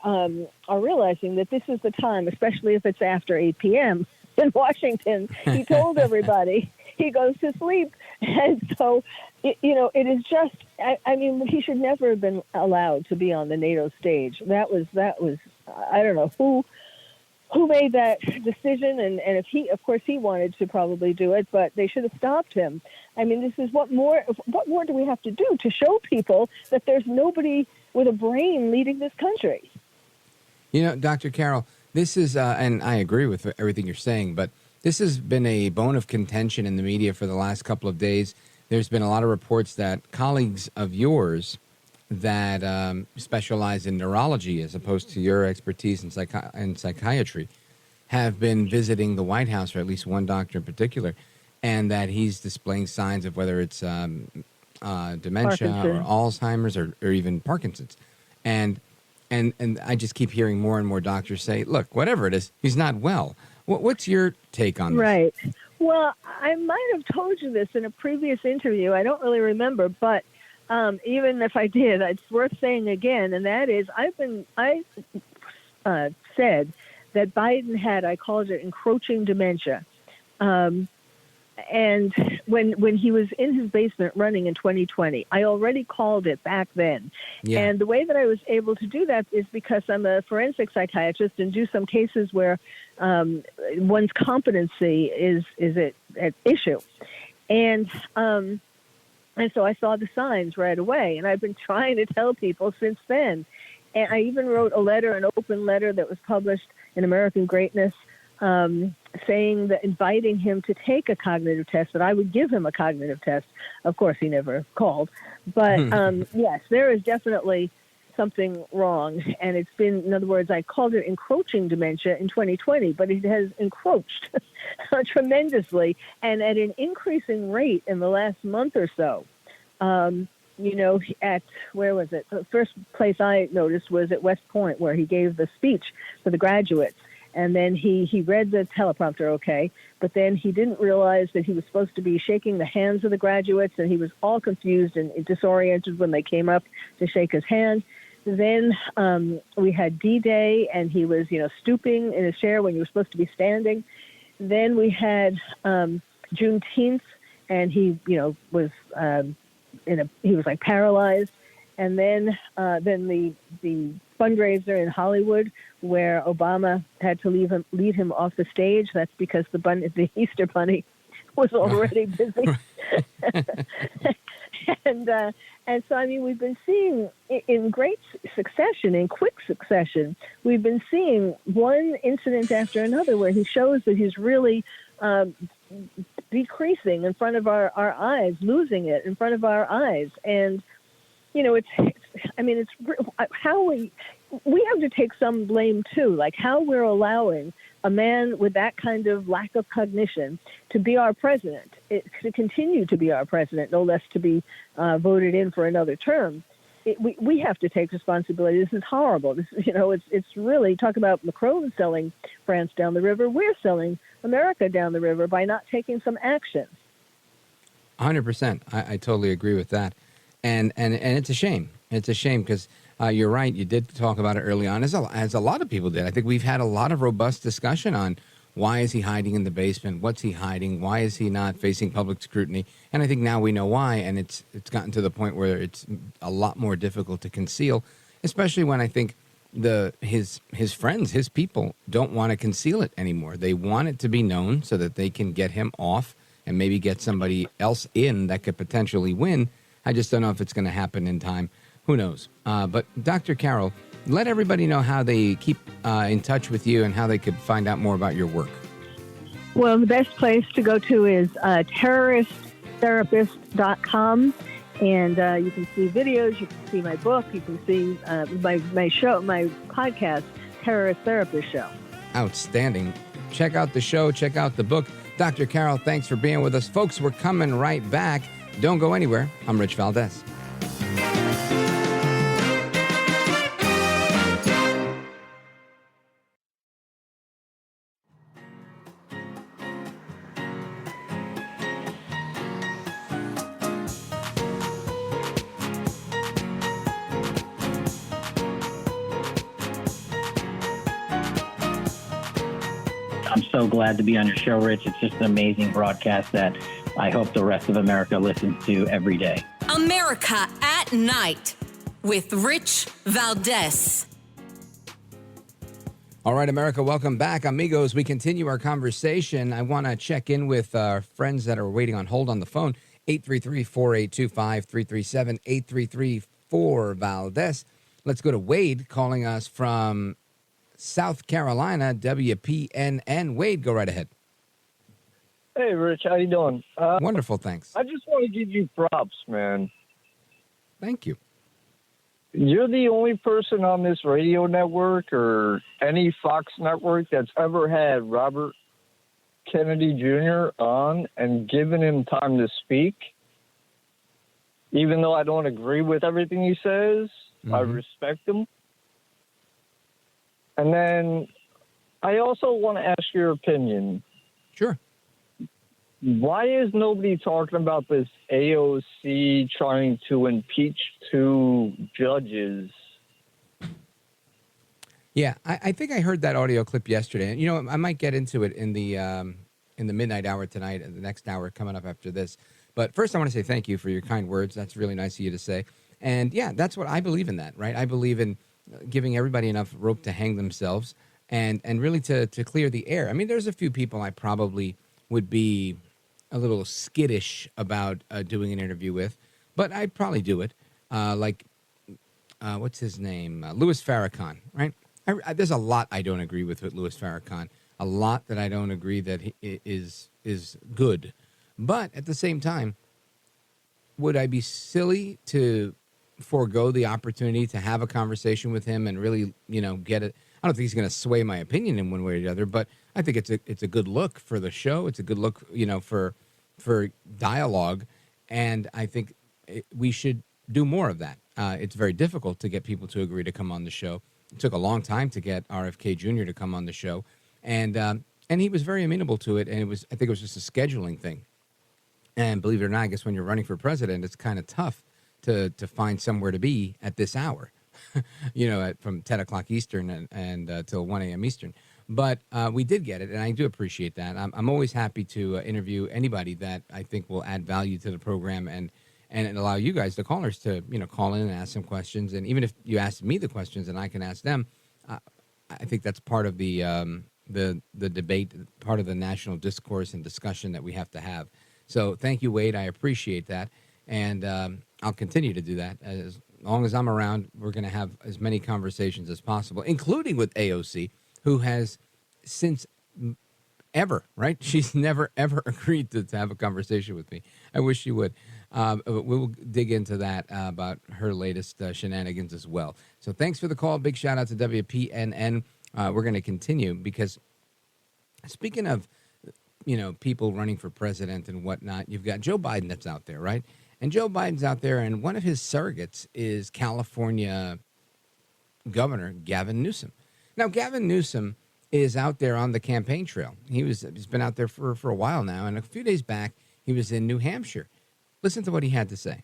realizing that this is the time, especially if it's after 8 p.m. in Washington. He told everybody he goes to sleep. And so, it is just, I mean, he should never have been allowed to be on the NATO stage. That was I don't know who made that decision. And if of course he wanted to probably do it, but they should have stopped him. I mean, this is what more do we have to do to show people that there's nobody with a brain leading this country? Dr. Carole, this is, and I agree with everything you're saying, but this has been a bone of contention in the media for the last couple of days. There's been a lot of reports that colleagues of yours that specialize in neurology as opposed to your expertise in psychiatry have been visiting the White House, or at least one doctor in particular, and that he's displaying signs of whether it's dementia or Alzheimer's or even Parkinson's. And I just keep hearing more and more doctors say, look, whatever it is, he's not well. What's your take on this? Right. Well, I might have told you this in a previous interview. I don't really remember, but even if I did, it's worth saying again, and that is I said that Biden had, I called it encroaching dementia. And when he was in his basement running in 2020, I already called it back then. Yeah. And the way that I was able to do that is because I'm a forensic psychiatrist and do some cases where one's competency is at issue. And so I saw the signs right away, and I've been trying to tell people since then. And I even wrote a letter, an open letter that was published in American Greatness, saying that, inviting him to take a cognitive test, that I would give him a cognitive test. Of course, he never called. But yes, there is definitely something wrong. And it's been, in other words, I called it encroaching dementia in 2020, but it has encroached tremendously and at an increasing rate in the last month or so. You know, at, where was it? The first place I noticed was at West Point, where he gave the speech for the graduates. And then he read the teleprompter okay, but then he didn't realize that he was supposed to be shaking the hands of the graduates, and he was all confused and disoriented when they came up to shake his hand. Then we had D-Day, and he was, stooping in his chair when he was supposed to be standing. Then we had Juneteenth, and he, was he was like paralyzed. And then the fundraiser in Hollywood, where Obama had to lead him off the stage. That's because the Easter Bunny was already busy. And so, I mean, we've been seeing in great succession, in quick succession, we've been seeing one incident after another where he shows that he's really decreasing in front of our eyes, losing it in front of our eyes. And, it's how we have to take some blame too, like how we're allowing a man with that kind of lack of cognition to be our president, to continue to be our president, no less to be voted in for another term. We have to take responsibility. This is horrible. It's really, talk about Macron selling France down the river. We're selling America down the river by not taking some action. 100%. I totally agree with that. And it's a shame. It's a shame because you're right. You did talk about it early on, as a lot of people did. I think we've had a lot of robust discussion on why is he hiding in the basement? What's he hiding? Why is he not facing public scrutiny? And I think now we know why. And it's gotten to the point where it's a lot more difficult to conceal, especially when I think his friends, his people don't want to conceal it anymore. They want it to be known so that they can get him off and maybe get somebody else in that could potentially win. I just don't know if it's going to happen in time. Who knows? But Dr. Carole, let everybody know how they keep in touch with you and how they could find out more about your work. Well, the best place to go to is terroristtherapist.com. And you can see videos, you can see my book, you can see my show, my podcast, Terrorist Therapist Show. Outstanding. Check out the show, check out the book. Dr. Carole, thanks for being with us. Folks, we're coming right back. Don't go anywhere. I'm Rich Valdez. I'm so glad to be on your show, Rich. It's just an amazing broadcast that I hope the rest of America listens to every day. America at Night with Rich Valdez. All right, America, welcome back. Amigos, we continue our conversation. I want to check in with our friends that are waiting on hold on the phone. 833-482-5337, 833-4-Valdez. Let's go to Wade calling us from South Carolina, WPNN. Wade, go right ahead. Hey, Rich, how you doing? Wonderful, thanks. I just want to give you props, man. Thank you. You're the only person on this radio network or any Fox network that's ever had Robert Kennedy Jr. on and given him time to speak. Even though I don't agree with everything he says, I respect him. And then I also want to ask your opinion. Sure. why is nobody talking about this AOC trying to impeach 2 judges? Yeah, I think I heard that audio clip yesterday. And, you know, I might get into it in the midnight hour tonight and the next hour coming up after this. But first, I want to say thank you for your kind words. That's really nice of you to say. And, yeah, that's what I believe in that, right? I believe in giving everybody enough rope to hang themselves and really to clear the air. I mean, there's a few people I probably would be a little skittish about doing an interview with, but I'd probably do it. What's his name? Louis Farrakhan, right? There's a lot I don't agree with Louis Farrakhan. A lot that I don't agree that is good. But at the same time, would I be silly to forego the opportunity to have a conversation with him and really, you know, get it? I don't think he's going to sway my opinion in one way or the other, but I think it's a good look for the show. It's a good look, you know, for dialogue, and I think we should do more of that. It's very difficult to get people to agree to come on the show. It took a long time to get RFK Jr. to come on the show, and he was very amenable to it. And I think it was just a scheduling thing. And believe it or not, I guess when you're running for president, it's kind of tough to find somewhere to be at this hour, you know, from 10 o'clock Eastern and till 1 a.m. Eastern. But we did get it, and I do appreciate that. I'm always happy to interview anybody that I think will add value to the program and allow you guys, the callers, to, you know, call in and ask some questions. And even if you ask me the questions and I can ask them, I think that's part of the debate, part of the national discourse and discussion that we have to have. So thank you, Wade. I appreciate that. And I'll continue to do that. As long as I'm around, we're going to have as many conversations as possible, including with AOC, who has since ever, right? She's never, ever agreed to have a conversation with me. I wish she would. We'll dig into that about her latest shenanigans as well. So thanks for the call. Big shout out to WPNN. We're going to continue because speaking of, you know, people running for president and whatnot, you've got Joe Biden that's out there, right? And Joe Biden's out there, and one of his surrogates is California Governor Gavin Newsom. Now, Gavin Newsom is out there on the campaign trail. He's been out there for a while now, and a few days back, he was in New Hampshire. Listen to what he had to say.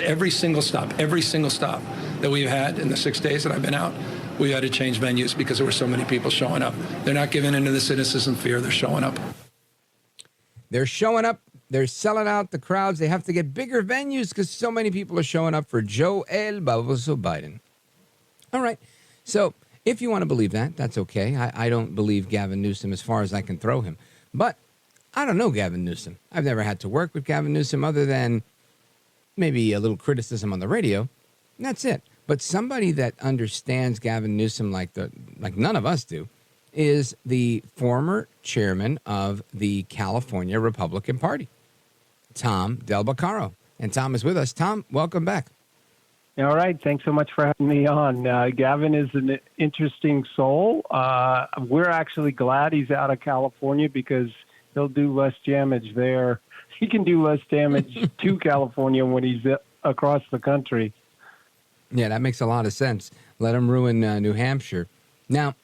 Every single stop that we've had in the 6 days that I've been out, we had to change venues because there were so many people showing up. They're not giving in to the cynicism fear. They're showing up. They're showing up. They're selling out the crowds. They have to get bigger venues because so many people are showing up for Joe El Baboso Biden. All right. So if you want to believe that, that's okay. I don't believe Gavin Newsom as far as I can throw him. But I don't know Gavin Newsom. I've never had to work with Gavin Newsom other than maybe a little criticism on the radio. And that's it. But somebody that understands Gavin Newsom like none of us do is the former chairman of the California Republican Party, Tom Del Baccaro. And Tom is with us. Tom, welcome back. All right. Thanks so much for having me on. Gavin is an interesting soul. We're actually glad he's out of California because he'll do less damage there. He can do less damage to California when he's across the country. Yeah, that makes a lot of sense. Let him ruin New Hampshire. Now,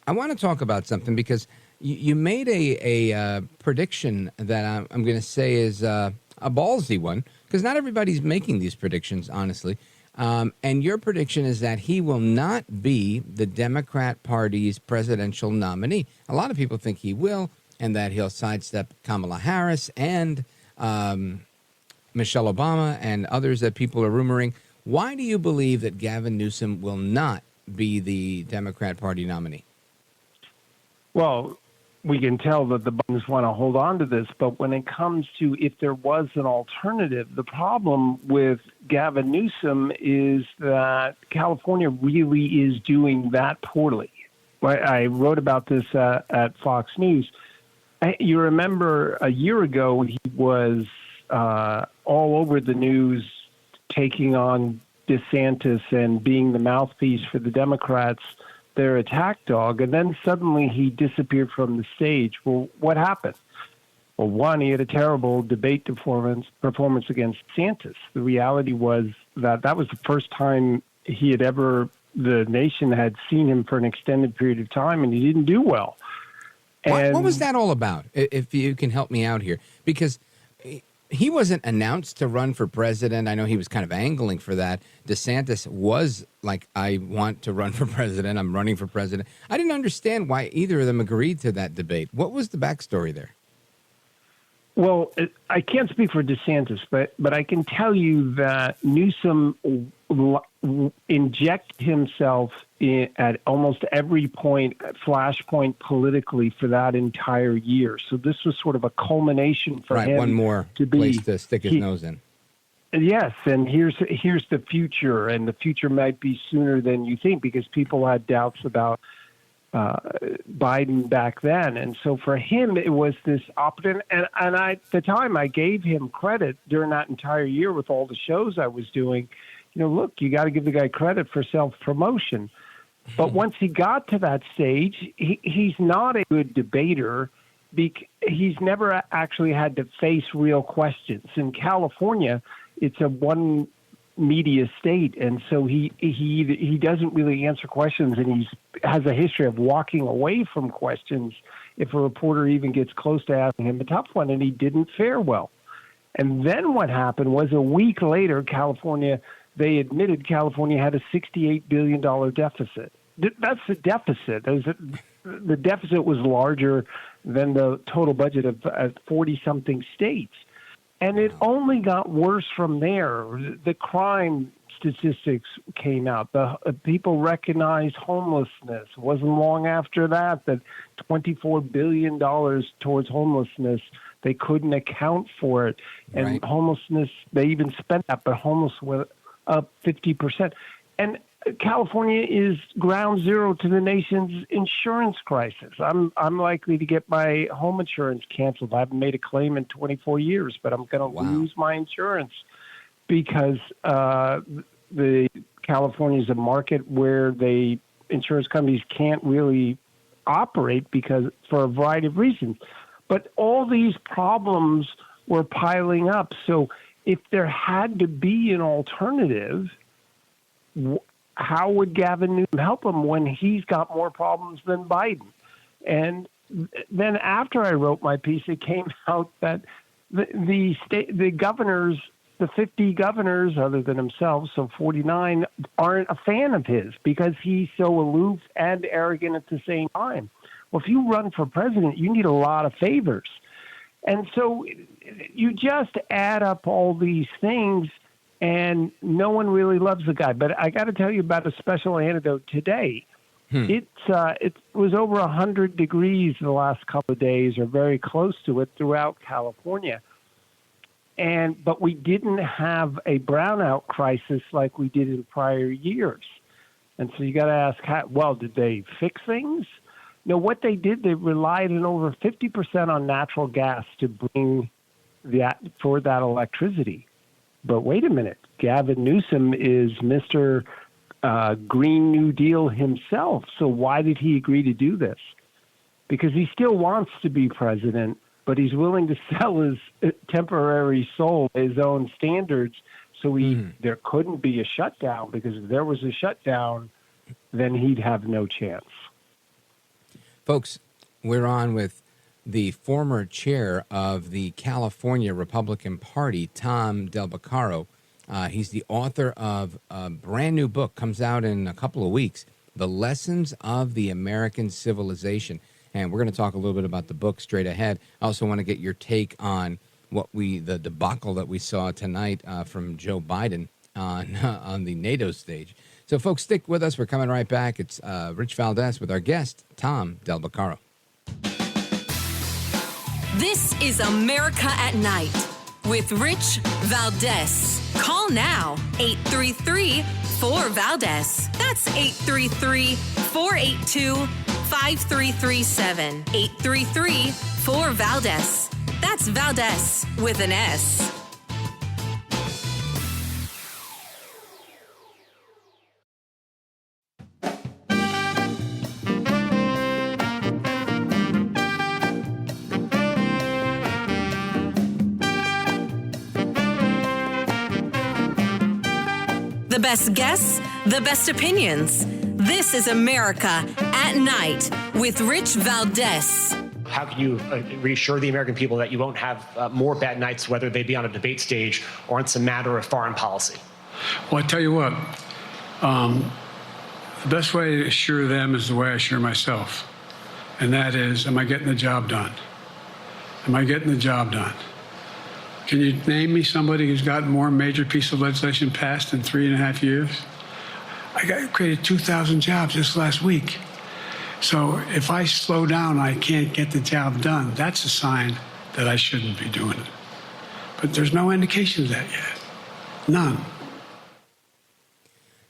I want to talk about something because you made a prediction that I'm going to say is a ballsy one because not everybody's making these predictions, honestly. And your prediction is that he will not be the Democrat Party's presidential nominee. A lot of people think he will and that he'll sidestep Kamala Harris and Michelle Obama and others that people are rumoring. Why do you believe that Gavin Newsom will not be the Democrat Party nominee? Well, we can tell that the Bidens want to hold on to this, but when it comes to if there was an alternative, the problem with Gavin Newsom is that California really is doing that poorly. I wrote about this at Fox News. You remember a year ago he was all over the news taking on DeSantis and being the mouthpiece for the Democrats, their attack dog, and then suddenly he disappeared from the stage. Well, what happened? Well, one, he had a terrible debate performance against DeSantis. The reality was that was the first time the nation had seen him for an extended period of time, and he didn't do well. What was that all about? If you can help me out here, because he wasn't announced to run for president. I know he was kind of angling for that. DeSantis was like, I want to run for president. I'm running for president. I didn't understand why either of them agreed to that debate. What was the backstory there? Well, I can't speak for DeSantis, but I can tell you that Newsom injected himself at almost every flashpoint politically for that entire year. So this was sort of a culmination for him. One more place to stick his nose in. Yes, and here's the future, and the future might be sooner than you think, because people had doubts about Biden back then. And so for him, it was this opportunity. And at the time, I gave him credit during that entire year with all the shows I was doing. Look, you got to give the guy credit for self-promotion. But once he got to that stage, he's not a good debater. He's never actually had to face real questions. In California, it's a one media state, and so he doesn't really answer questions, and he has a history of walking away from questions if a reporter even gets close to asking him a tough one, and he didn't fare well. And then what happened was a week later, they admitted California had a $68 billion deficit. That's the deficit. The deficit was larger than the total budget of 40-something states. And it only got worse from there. The crime statistics came out. The people recognized homelessness. It wasn't long after that $24 billion towards homelessness, they couldn't account for it. And homelessness, they even spent that, but homeless went up 50%. And California is ground zero to the nation's insurance crisis. I'm likely to get my home insurance canceled. I haven't made a claim in 24 years, but I'm going to lose my insurance because the California is a market where the insurance companies can't really operate because for a variety of reasons. But all these problems were piling up. So if there had to be an alternative, how would Gavin Newsom help him when he's got more problems than Biden? And then after I wrote my piece, it came out that the governors, the 50 governors other than himself, so 49, aren't a fan of his because he's so aloof and arrogant at the same time. Well, if you run for president, you need a lot of favors. And so you just add up all these things, and no one really loves the guy. But I got to tell you about a special anecdote today. It was over 100 degrees the last couple of days, or very close to it, throughout California. But we didn't have a brownout crisis like we did in prior years. And so you got to ask, did they fix things? No, what they did, they relied on over 50% on natural gas to bring for that electricity. But wait a minute, Gavin Newsom is Mr. Green New Deal himself. So why did he agree to do this? Because he still wants to be president, but he's willing to sell his temporary soul, his own standards, so there couldn't be a shutdown, because if there was a shutdown, then he'd have no chance. Folks, we're on with the former chair of the California Republican Party, Tom Del Baccaro. He's the author of a brand new book, comes out in a couple of weeks, The Lessons of the American Civilization. And we're going to talk a little bit about the book straight ahead. I also want to get your take on the debacle that we saw tonight from Joe Biden on the NATO stage. So, folks, stick with us. We're coming right back. It's Rich Valdez with our guest, Tom Del Baccaro. This is America at Night with Rich Valdez. Call now, 833-4-VALDEZ. That's 833-482-5337. 833-4-VALDEZ. That's Valdez with an S. The best guests, the best opinions. This is America at Night with Rich Valdez. how can you reassure the American people that you won't have more bad nights, whether they be on a debate stage or it's a matter of foreign policy? Well, I tell you what, the best way to assure them is the way I assure myself. And that is, am I getting the job done? Am I getting the job done? Can you name me somebody who's gotten more major piece of legislation passed in 3.5 years? I created 2,000 jobs just last week. So if I slow down, I can't get the job done. That's a sign that I shouldn't be doing it. But there's no indication of that yet. None.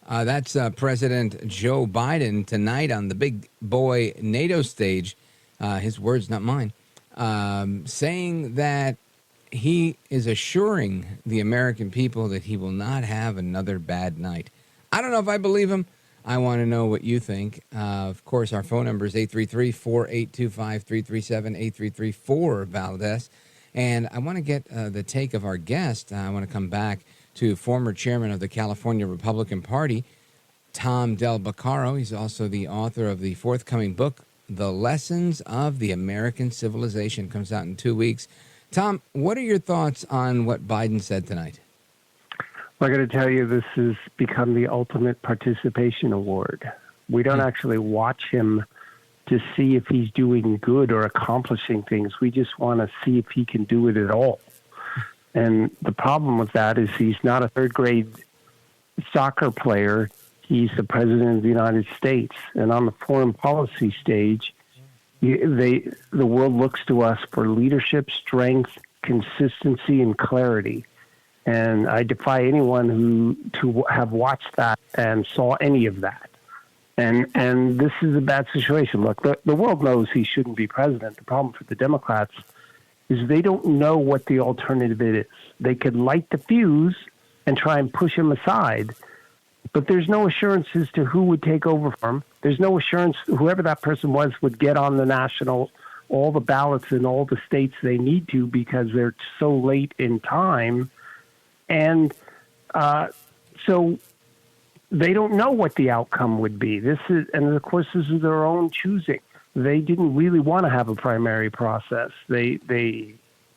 That's President Joe Biden tonight on the big boy NATO stage. His words, not mine. Saying that he is assuring the American people that he will not have another bad night. I don't know if I believe him. I want to know what you think. Of course, our phone number is 833-4825-337, 833-4-VALDEZ. And I want to get the take of our guest. I want to come back to former chairman of the California Republican Party, Tom Del Baccaro. He's also the author of the forthcoming book, The Lessons of the American Civilization. Comes out in 2 weeks. Tom, what are your thoughts on what Biden said tonight? I got to tell you, this has become the ultimate participation award. We don't actually watch him to see if he's doing good or accomplishing things. We just want to see if he can do it at all. And the problem with that is he's not a third-grade soccer player. He's the president of the United States. And on the foreign policy stage, the world looks to us for leadership, strength, consistency, and clarity. And I defy anyone to have watched that and saw any of that. And this is a bad situation. Look, the world knows he shouldn't be president. The problem for the Democrats is they don't know what the alternative is. They could light the fuse and try and push him aside, but there's no assurance as to who would take over from him. There's no assurance whoever that person was would get on the national, all the ballots in all the states they need to because they're so late in time. And so they don't know what the outcome would be. And of course, this is their own choosing. They didn't really want to have a primary process. They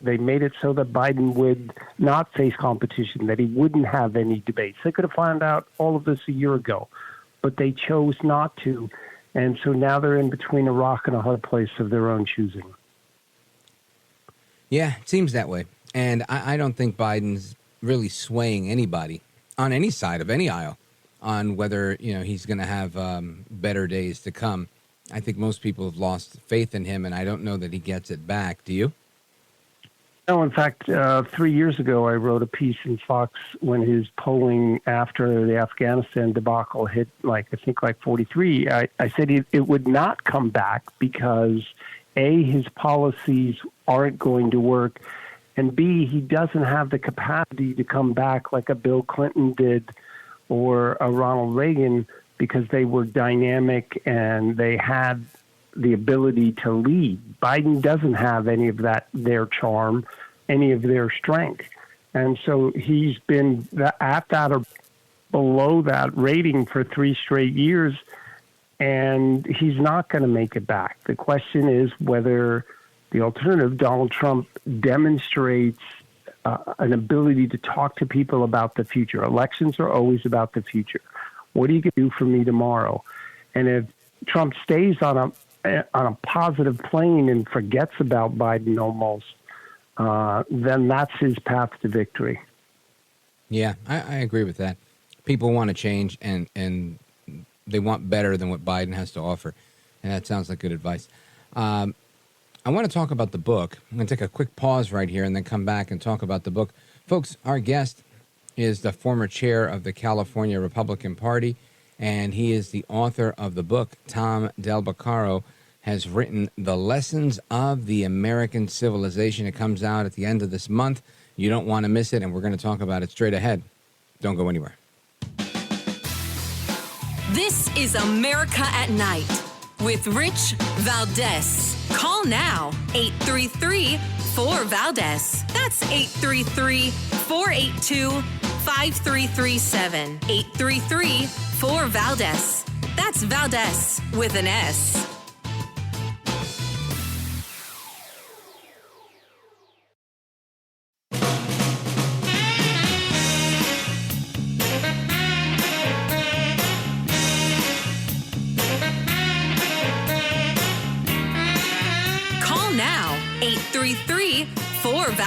made it so that Biden would not face competition, that he wouldn't have any debates. They could have found out all of this a year ago, but they chose not to. And so now they're in between a rock and a hard place of their own choosing. Yeah, it seems that way. And I don't think Biden's really swaying anybody on any side of any aisle on whether, he's going to have better days to come. I think most people have lost faith in him, and I don't know that he gets it back. Do you? No, in fact, 3 years ago, I wrote a piece in Fox when his polling after the Afghanistan debacle hit, I think 43. I said it would not come back because, A, his policies aren't going to work, and B, he doesn't have the capacity to come back like a Bill Clinton did or a Ronald Reagan because they were dynamic and they had the ability to lead. Biden doesn't have any of that, their charm, any of their strength. And so he's been at that or below that rating for 3 straight years, and he's not going to make it back. The question is whether the alternative, Donald Trump, demonstrates an ability to talk to people about the future. Elections are always about the future. What are you going to do for me tomorrow? And if Trump stays on a positive plane and forgets about Biden almost, then that's his path to victory. Yeah, I agree with that. People want to change, and they want better than what Biden has to offer. And that sounds like good advice. I want to talk about the book. I'm going to take a quick pause right here and then come back and talk about the book. Folks, our guest is the former chair of the California Republican Party, and he is the author of the book. Tom Del Baccaro has written The Lessons of the American Civilization. It comes out at the end of this month. You don't want to miss it, and we're going to talk about it straight ahead. Don't go anywhere. This is America at Night with Rich Valdez. Call now, 833-4-VALDEZ. That's 833-482-5337. 833-4-VALDEZ. That's Valdez with an S.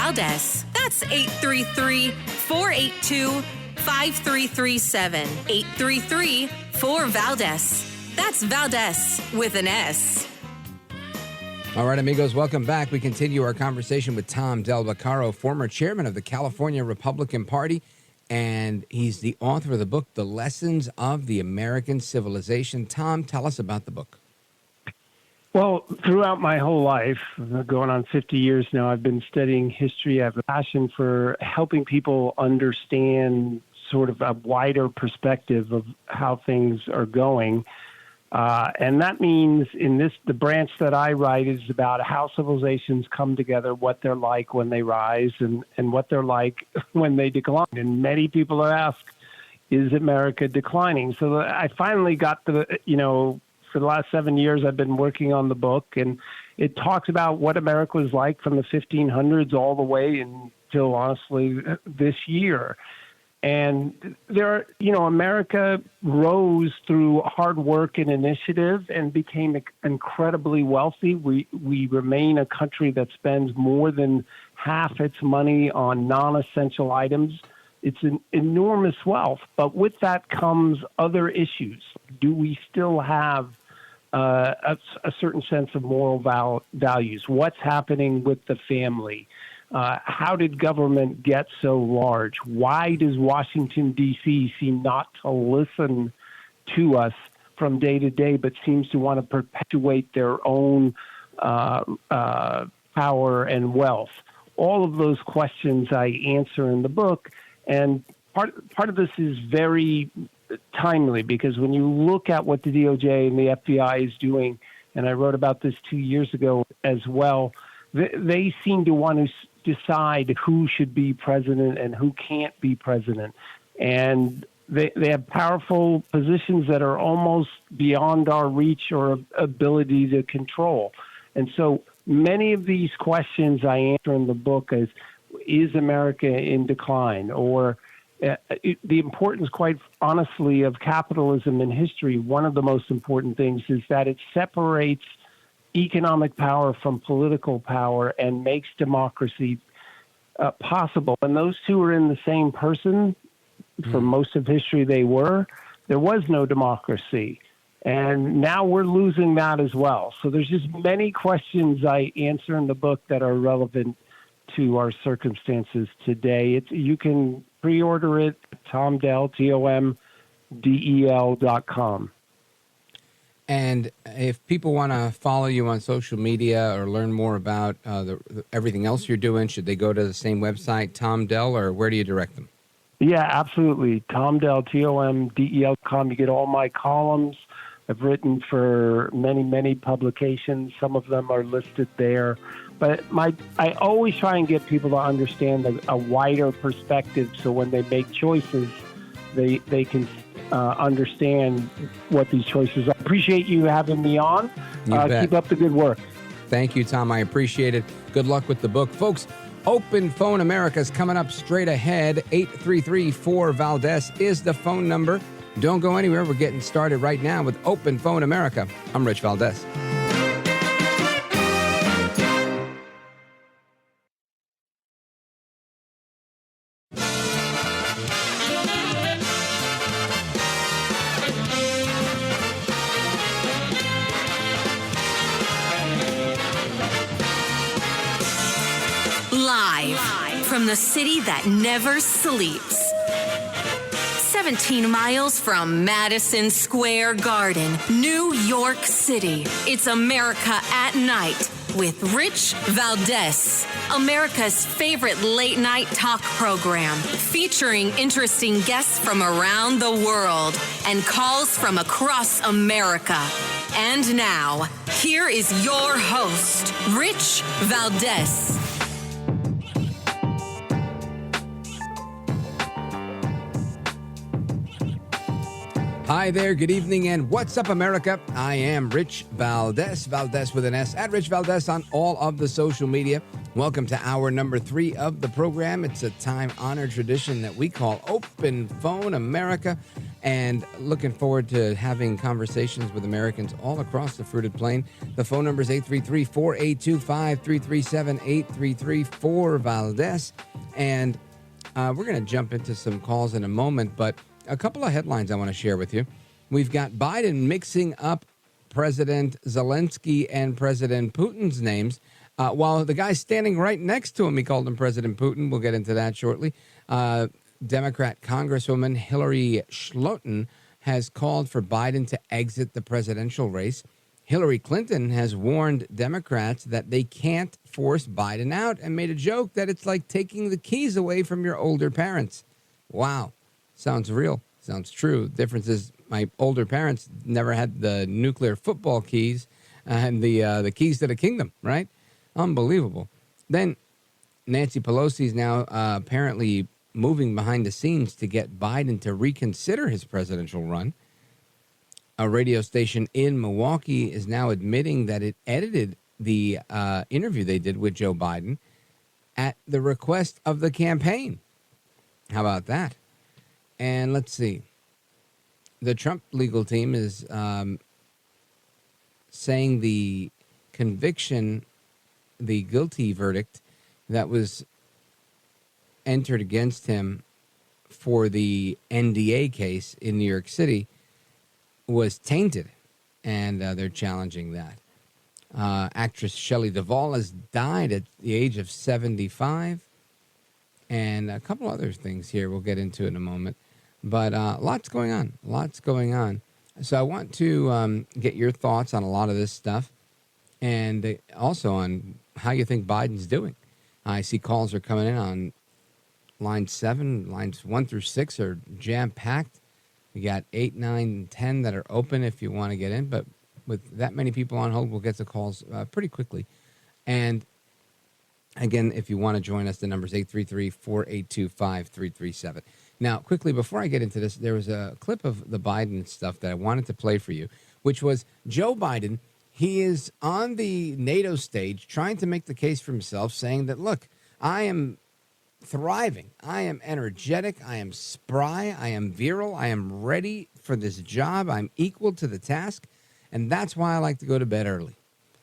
Valdez. That's 833-482-5337. 833-4Valdez. That's Valdez with an S. All right, amigos, welcome back. We continue our conversation with Tom Del Baccaro, former chairman of the California Republican Party, and he's the author of the book, The Lessons of the American Civilization. Tom, tell us about the book. Well, throughout my whole life, going on 50 years now, I've been studying history. I have a passion for helping people understand sort of a wider perspective of how things are going. And that means the branch that I write is about how civilizations come together, what they're like when they rise, and what they're like when they decline. And many people are asked, is America declining? So I finally got for the last 7 years, I've been working on the book, and it talks about what America was like from the 1500s all the way until, honestly, this year. And America rose through hard work and initiative and became incredibly wealthy. We remain a country that spends more than half its money on non-essential items. It's an enormous wealth, but with that comes other issues. Do we still have a certain sense of moral values? What's happening with the family? How did government get so large? Why does Washington, D.C. seem not to listen to us from day to day, but seems to want to perpetuate their own power and wealth? All of those questions I answer in the book, and part of this is very timely because when you look at what the DOJ and the FBI is doing, and I wrote about this 2 years ago as well, they seem to want to decide who should be president and who can't be president. And they have powerful positions that are almost beyond our reach or ability to control. And so many of these questions I answer in the book is America in decline? Or the importance, quite honestly, of capitalism in history, one of the most important things is that it separates economic power from political power and makes democracy possible. And those two are in the same person. For most of history, there was no democracy. And now we're losing that as well. So there's just many questions I answer in the book that are relevant to our circumstances today. You can pre-order it at TomDel.com. And if people want to follow you on social media or learn more about everything else you're doing, should they go to the same website, Tom Del, or where do you direct them? Yeah, absolutely. TomDel, TomDel.com. You get all my columns. I've written for many, many publications. Some of them are listed there. But I always try and get people to understand a wider perspective so when they make choices, they can understand what these choices are. Appreciate you having me on. Keep up the good work. Thank you, Tom. I appreciate it. Good luck with the book. Folks, Open Phone America is coming up straight ahead. 833-4-VALDEZ is the phone number. Don't go anywhere. We're getting started right now with Open Phone America. I'm Rich Valdez. Live from the city that never sleeps. 17 miles from Madison Square Garden, New York City. It's America at Night with Rich Valdez, America's favorite late night talk program, featuring interesting guests from around the world and calls from across America. And now, here is your host, Rich Valdez. Hi there, good evening, and what's up, America? I am Rich Valdez, Valdez with an S, at Rich Valdez on all of the social media. Welcome to hour number 3 of the program. It's a time-honored tradition that we call Open Phone America, and looking forward to having conversations with Americans all across the fruited plain. The phone number is 833-482-5337, 833-4-Valdez. And we're going to jump into some calls in a moment, but a couple of headlines I want to share with you. We've got Biden mixing up President Zelensky and President Putin's names. While the guy standing right next to him, he called him President Putin. We'll get into that shortly. Democrat Congresswoman Hillary Schloten has called for Biden to exit the presidential race. Hillary Clinton has warned Democrats that they can't force Biden out and made a joke that it's like taking the keys away from your older parents. Wow. Sounds real. Sounds true. Difference is my older parents never had the nuclear football keys and the keys to the kingdom, right? Unbelievable. Then Nancy Pelosi is now apparently moving behind the scenes to get Biden to reconsider his presidential run. A radio station in Milwaukee is now admitting that it edited the interview they did with Joe Biden at the request of the campaign. How about that? And let's see. The Trump legal team is saying the conviction, the guilty verdict that was entered against him for the NDA case in New York City was tainted, and they're challenging that. Actress Shelley Duvall has died at the age of 75, and a couple other things here we'll get into in a moment. But lots going on. So I want to get your thoughts on a lot of this stuff, and also on how you think Biden's doing. I see calls are coming in on line 7, lines 1 through 6 are jam-packed. We got 8, 9, 10 that are open if you want to get in, but with that many people on hold, we'll get the calls pretty quickly. And again, if you want to join us, the number is 833-482-5337. Now, quickly, before I get into this, there was a clip of the Biden stuff that I wanted to play for you, which was Joe Biden. He is on the NATO stage trying to make the case for himself, saying that, look, I am thriving. I am energetic. I am spry. I am virile. I am ready for this job. I'm equal to the task. And that's why I like to go to bed early.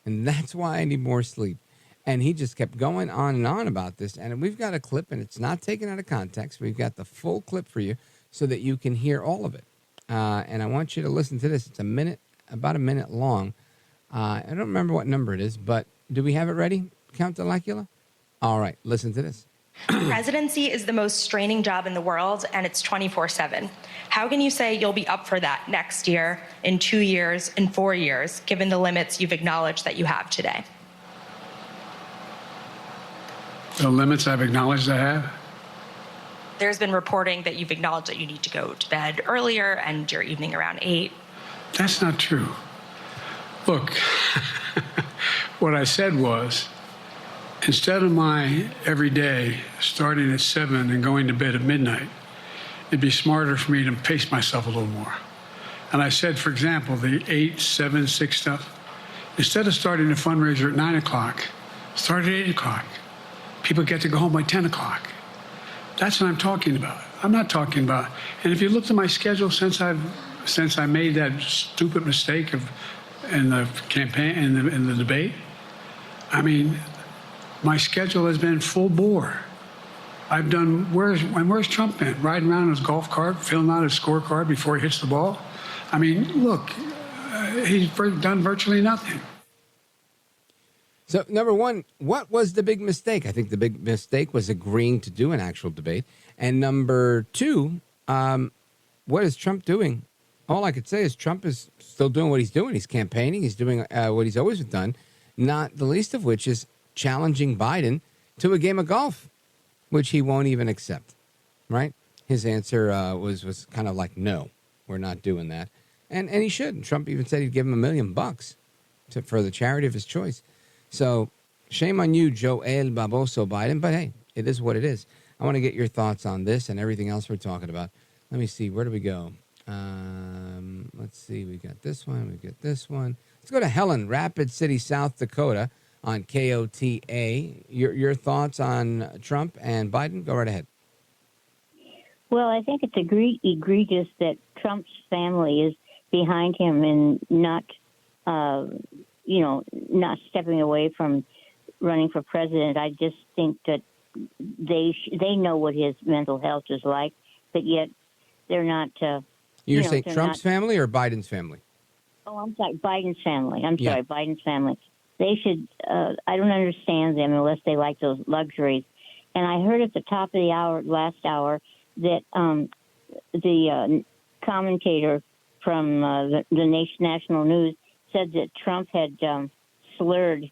And that's why I need more sleep. And he just kept going on and on about this. And we've got a clip, and it's not taken out of context. We've got the full clip for you so that you can hear all of it. And I want you to listen to this. It's about a minute long. I don't remember what number it is, but do we have it ready, Count Delacula? All right, listen to this. Presidency is the most straining job in the world, and it's 24/7. How can you say you'll be up for that next year, in 2 years, in 4 years, given the limits you've acknowledged that you have today? The limits I've acknowledged I have? There's been reporting that you've acknowledged that you need to go to bed earlier and your evening around 8. That's not true. Look, what I said was, instead of my every day starting at 7 and going to bed at midnight, it'd be smarter for me to pace myself a little more. And I said, for example, the 8, 7, 6 stuff, instead of starting a fundraiser at 9 o'clock, start at 8 o'clock. People get to go home by 10 o'clock. That's what I'm talking about. I'm not talking about, and if you looked at my schedule since I made that stupid mistake in the campaign, in the debate, I mean, my schedule has been full bore. I've done, where's Trump been? Riding around in his golf cart, filling out his scorecard before he hits the ball? I mean, look, he's done virtually nothing. So, number one, what was the big mistake? I think the big mistake was agreeing to do an actual debate. And number two, what is Trump doing? All I could say is Trump is still doing what he's doing. He's campaigning. He's doing what he's always done, not the least of which is challenging Biden to a game of golf, which he won't even accept, right? His answer was kind of like, no, we're not doing that. And he should. And Trump even said he'd give him $1 million for the charity of his choice. So shame on you, Joel Baboso Biden. But, hey, it is what it is. I want to get your thoughts on this and everything else we're talking about. Let me see. Where do we go? Let's see. We got this one. We got this one. Let's go to Helen, Rapid City, South Dakota on KOTA. Your thoughts on Trump and Biden? Go right ahead. Well, I think it's egregious that Trump's family is behind him and not, not stepping away from running for president. I just think that they know what his mental health is like, but yet they're not. You're saying Trump's family or Biden's family? Oh, I'm sorry, Biden's family. I'm Yeah. sorry, Biden's family. They should. I don't understand them unless they like those luxuries. And I heard at the top of the last hour, that the commentator from the national news said that Trump had slurred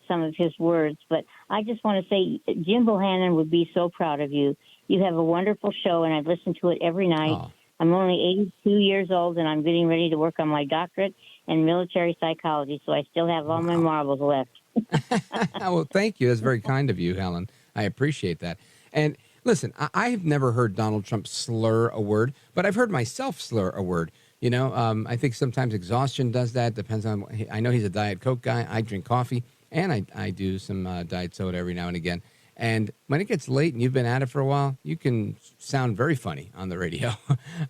some of his words. But I just want to say, Jim Bohannon would be so proud of you. You have a wonderful show, and I listen to it every night. Oh. I'm only 82 years old, and I'm getting ready to work on my doctorate in military psychology, so I still have all my marbles left. Well, thank you. That's very kind of you, Helen. I appreciate that. And listen, I've never heard Donald Trump slur a word, but I've heard myself slur a word. I think sometimes exhaustion does that. Depends on. I know he's a Diet Coke guy. I drink coffee, and I do some Diet Soda every now and again. And when it gets late and you've been at it for a while, you can sound very funny on the radio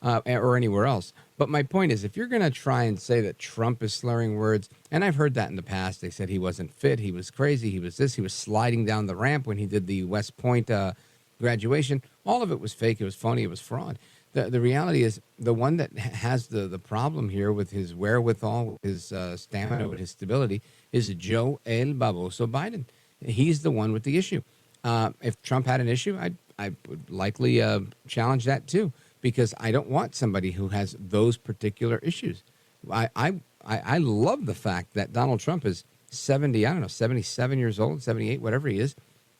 or anywhere else. But my point is, if you're going to try and say that Trump is slurring words, and I've heard that in the past, they said he wasn't fit, he was crazy, he was this, he was sliding down the ramp when he did the West Point graduation. All of it was fake. It was phony. It was fraud. The reality is the one that has the problem here with his wherewithal, his stamina, with his stability, is Joe El Baboso Biden. He's the one with the issue. If Trump had an issue, I would likely challenge that too, because I don't want somebody who has those particular issues. I love the fact that Donald Trump is 77 years old, 78, whatever he is,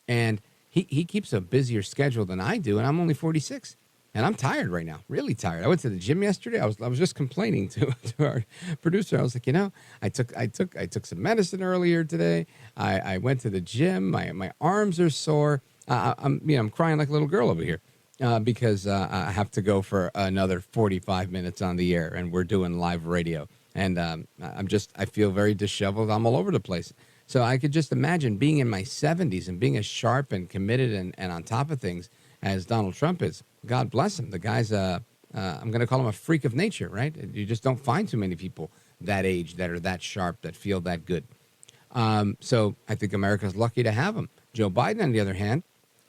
and he keeps a busier schedule than I do, and I'm only 46. And I'm tired right now, really tired. I went to the gym yesterday. I was just complaining to our producer. I was like, I took some medicine earlier today. I went to the gym. My arms are sore. I'm crying like a little girl over here because I have to go for another 45 minutes on the air, and we're doing live radio. And I feel very disheveled. I'm all over the place. So I could just imagine being in my 70s and being as sharp and committed and on top of things as Donald Trump is. God bless him. The guy's, I'm going to call him a freak of nature, right? You just don't find too many people that age that are that sharp, that feel that good. So I think America's lucky to have him. Joe Biden, on the other hand,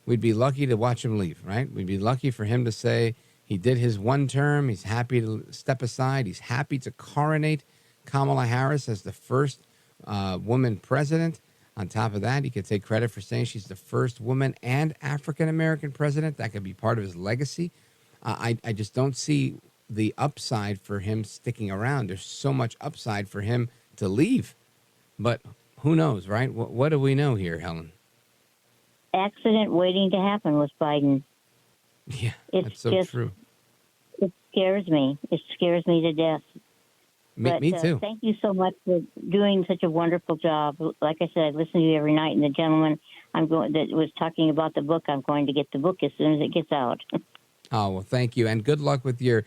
we'd be lucky to watch him leave, right? We'd be lucky for him to say he did his one term. He's happy to step aside. He's happy to coronate Kamala Harris as the first woman president. On top of that, he could take credit for saying she's the first woman and African-American president. That could be part of his legacy. I just don't see the upside for him sticking around. There's so much upside for him to leave. But who knows, right? What do we know here, Helen? Accident waiting to happen with Biden. Yeah, that's so true. It scares me. It scares me to death. Me too. Thank you so much for doing such a wonderful job. Like I said, I listen to you every night. And the gentleman that was talking about the book, I'm going to get the book as soon as it gets out. Oh, well, thank you. And good luck with your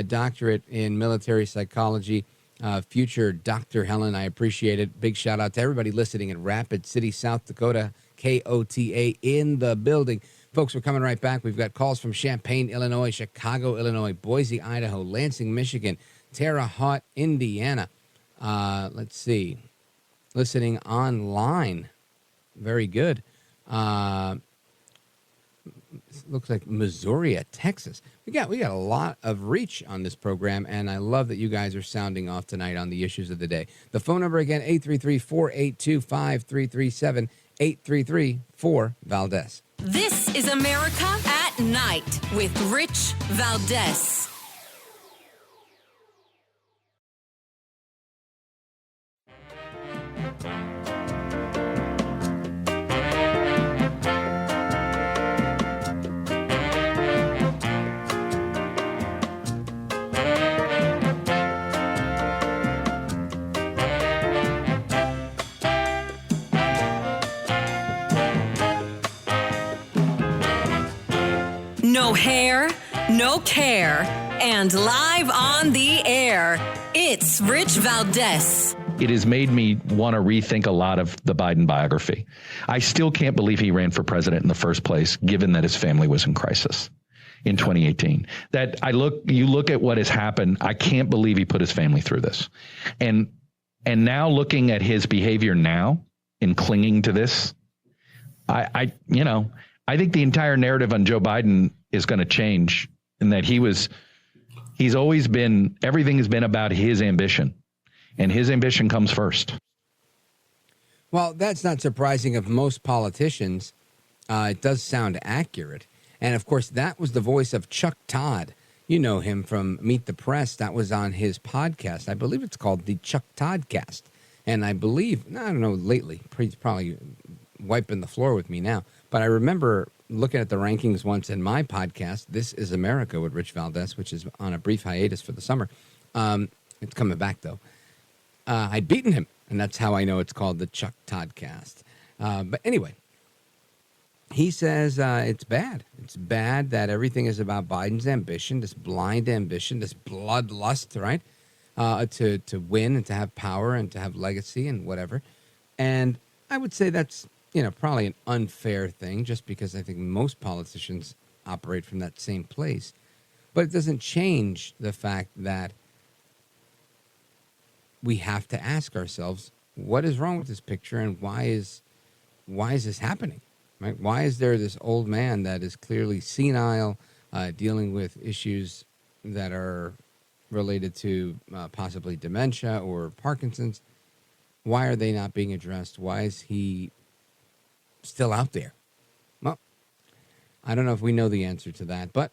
doctorate in military psychology. Future Dr. Helen, I appreciate it. Big shout out to everybody listening in Rapid City, South Dakota, KOTA in the building. Folks, we're coming right back. We've got calls from Champaign, Illinois, Chicago, Illinois, Boise, Idaho, Lansing, Michigan, Terre Haute, Indiana. Let's see. Listening online. Very good. Looks like Missouri, Texas. We got a lot of reach on this program, and I love that you guys are sounding off tonight on the issues of the day. The phone number again, 833-482-5337, 833-4-VALDEZ. This is America at Night with Rich Valdez. No hair, no care, and live on the air, it's Rich Valdez. It has made me want to rethink a lot of the Biden biography. I still can't believe he ran for president in the first place, given that his family was in crisis. in 2018. You look at what has happened. I can't believe he put his family through this. And now looking at his behavior now in clinging to this, I think the entire narrative on Joe Biden is going to change, in that he's always been, everything has been about his ambition, and his ambition comes first. Well, that's not surprising of most politicians. It does sound accurate. And, of course, that was the voice of Chuck Todd. You know him from Meet the Press. That was on his podcast. I believe it's called the Chuck Todd Cast. And I believe, I don't know, lately, he's probably wiping the floor with me now. But I remember looking at the rankings once in my podcast, This Is America with Rich Valdez, which is on a brief hiatus for the summer. It's coming back, though. I'd beaten him, and that's how I know it's called the Chuck Todd Cast. But anyway, he says it's bad. It's bad that everything is about Biden's ambition, this blind ambition, this bloodlust, right? To win and to have power and to have legacy and whatever. And I would say that's, probably an unfair thing, just because I think most politicians operate from that same place. But it doesn't change the fact that we have to ask ourselves, what is wrong with this picture, and why is this happening? Right? Why is there this old man that is clearly senile, dealing with issues that are related to possibly dementia or Parkinson's? Why are they not being addressed? Why is he still out there? Well, I don't know if we know the answer to that, but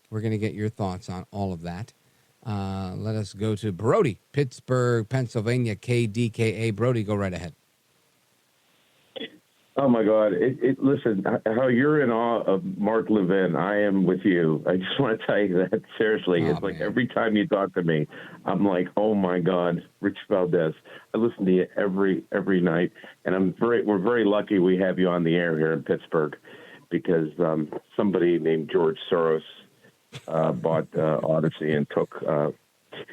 we're going to get your thoughts on all of that. Let us go to Brody, Pittsburgh, Pennsylvania, KDKA. Brody, go right ahead. Oh, my God. Listen, how you're in awe of Mark Levin, I am with you. I just want to tell you that, seriously. It's like every time you talk to me, I'm like, oh, my God, Rich Valdez. I listen to you every night, and we're very lucky we have you on the air here in Pittsburgh, because somebody named George Soros bought Odyssey and took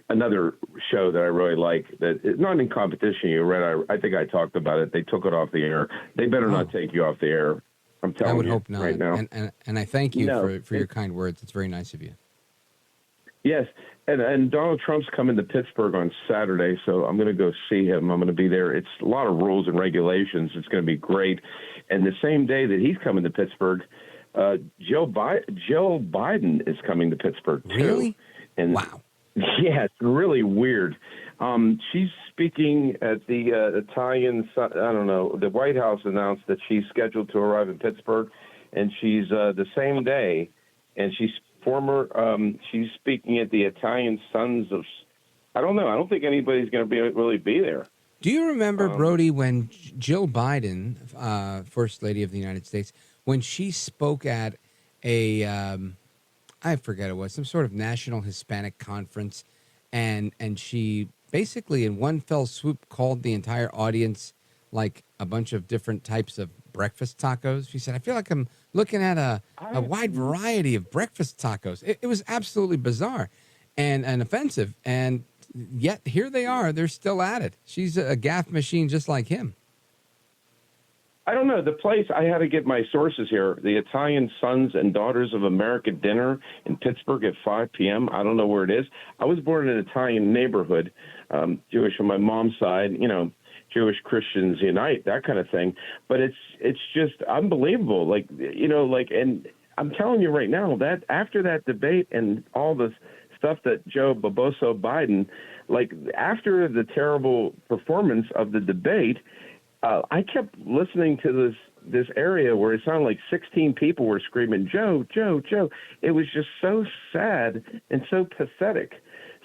another show that I really like, that is not in competition. You read, I think I talked about it. They took it off the air. They better not take you off the air. I'm telling you. I would hope not. Right now. And I thank you for your kind words. It's very nice of you. Yes. And Donald Trump's coming to Pittsburgh on Saturday, so I'm going to go see him. I'm going to be there. It's a lot of rules and regulations. It's going to be great. And the same day that he's coming to Pittsburgh, Joe Biden is coming to Pittsburgh, too. Really? And wow. Yeah, it's really weird. She's speaking at the Italian, the White House announced that she's scheduled to arrive in Pittsburgh, and she's the same day, and she's speaking at the Italian Sons of, I don't know. I don't think anybody's going to really be there. Do you remember, Brody, when Jill Biden, First Lady of the United States, when she spoke at a I forget it was some sort of national Hispanic conference, and she basically in one fell swoop called the entire audience like a bunch of different types of breakfast tacos. She said, I feel like I'm looking at a wide variety of breakfast tacos. It was absolutely bizarre and offensive, and yet here they are. They're still at it. She's a gaffe machine just like him. I don't know. The place, I had to get my sources here, the Italian Sons and Daughters of America dinner in Pittsburgh at 5 p.m. I don't know where it is. I was born in an Italian neighborhood, Jewish on my mom's side, Jewish Christians Unite, that kind of thing. But it's just unbelievable. And I'm telling you right now that after that debate and all the stuff that Joe Boboso Biden, after the terrible performance of the debate, I kept listening to this area where it sounded like 16 people were screaming, Joe, Joe, Joe. It was just so sad and so pathetic.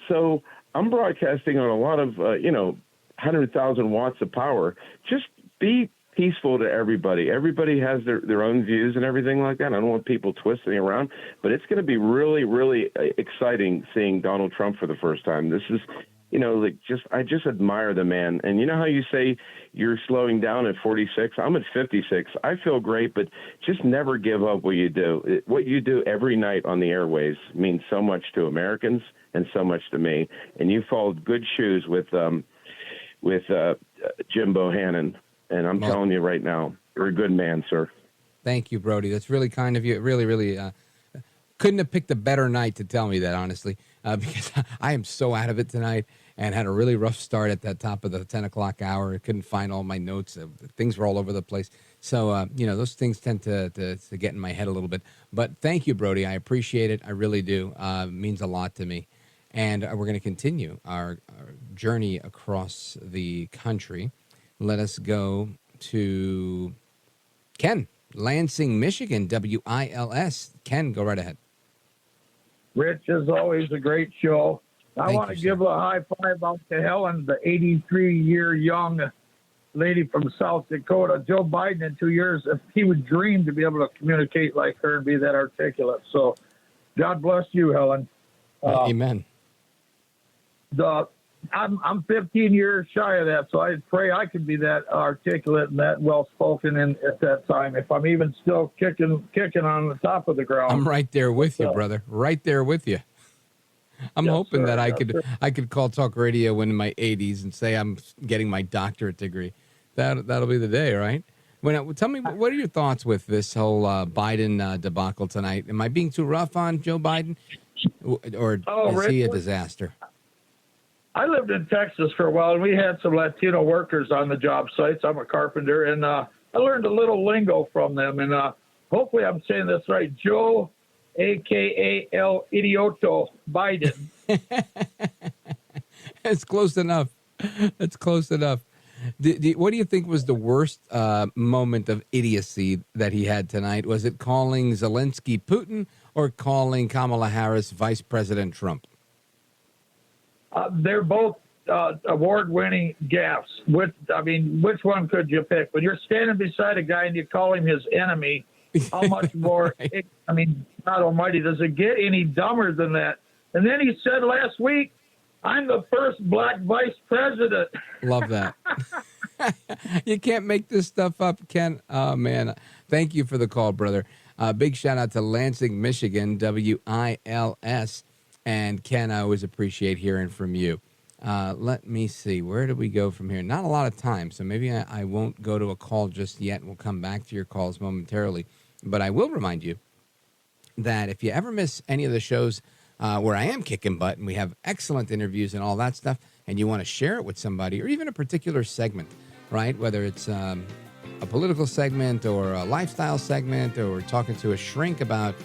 So I'm broadcasting on a lot of, 100,000 watts of power. Just be peaceful to everybody. Everybody has their own views and everything like that. I don't want people twisting around, but it's going to be really, really exciting seeing Donald Trump for the first time. This is, I just admire the man. And you know how you say you're slowing down at 46? I'm at 56. I feel great, but just never give up what you do. What you do every night on the airways means so much to Americans and so much to me. And you followed good shoes with Jim Bohannon. And I'm telling you right now, you're a good man, sir. Thank you, Brody. That's really kind of you. It really, really couldn't have picked a better night to tell me that, honestly, because I am so out of it tonight and had a really rough start at that top of the 10 o'clock hour. I couldn't find all my notes. Things were all over the place. So, those things tend to get in my head a little bit. But thank you, Brody. I appreciate it. I really do. It means a lot to me. And we're going to continue our journey across the country. Let us go to Ken, Lansing, Michigan, WILS. Ken, go right ahead. Rich, as always, a great show. I want to give a high five out to Helen, the 83-year young lady from South Dakota. Joe Biden in 2 years, if he would dream to be able to communicate like her and be that articulate. So God bless you, Helen. Amen. I'm 15 years shy of that, so I pray I could be that articulate and that well-spoken at that time, if I'm even still kicking on the top of the ground. I'm right there with you, brother. Right there with you. I'm hoping that I could call talk radio when in my 80s and say I'm getting my doctorate degree. That'll be the day, right? Tell me, what are your thoughts with this whole Biden debacle tonight? Am I being too rough on Joe Biden, or is he a disaster? I lived in Texas for a while, and we had some Latino workers on the job sites. I'm a carpenter, and I learned a little lingo from them. And hopefully I'm saying this right. Joe, a.k.a. El Idioto Biden. It's close enough. It's close enough. What do you think was the worst moment of idiocy that he had tonight? Was it calling Zelensky Putin or calling Kamala Harris Vice President Trump? They're both award-winning gaffes. Which one could you pick? When you're standing beside a guy and you call him his enemy, how much more, right. God almighty, does it get any dumber than that? And then he said last week, I'm the first black vice president. Love that. You can't make this stuff up, Ken. Oh, man. Thank you for the call, brother. Big shout out to Lansing, Michigan, WILS. And Ken, I always appreciate hearing from you. Let me see. Where do we go from here? Not a lot of time, so maybe I won't go to a call just yet. We'll come back to your calls momentarily. But I will remind you that if you ever miss any of the shows where I am kicking butt and we have excellent interviews and all that stuff, and you want to share it with somebody or even a particular segment, right? Whether it's a political segment or a lifestyle segment, or we're talking to a shrink about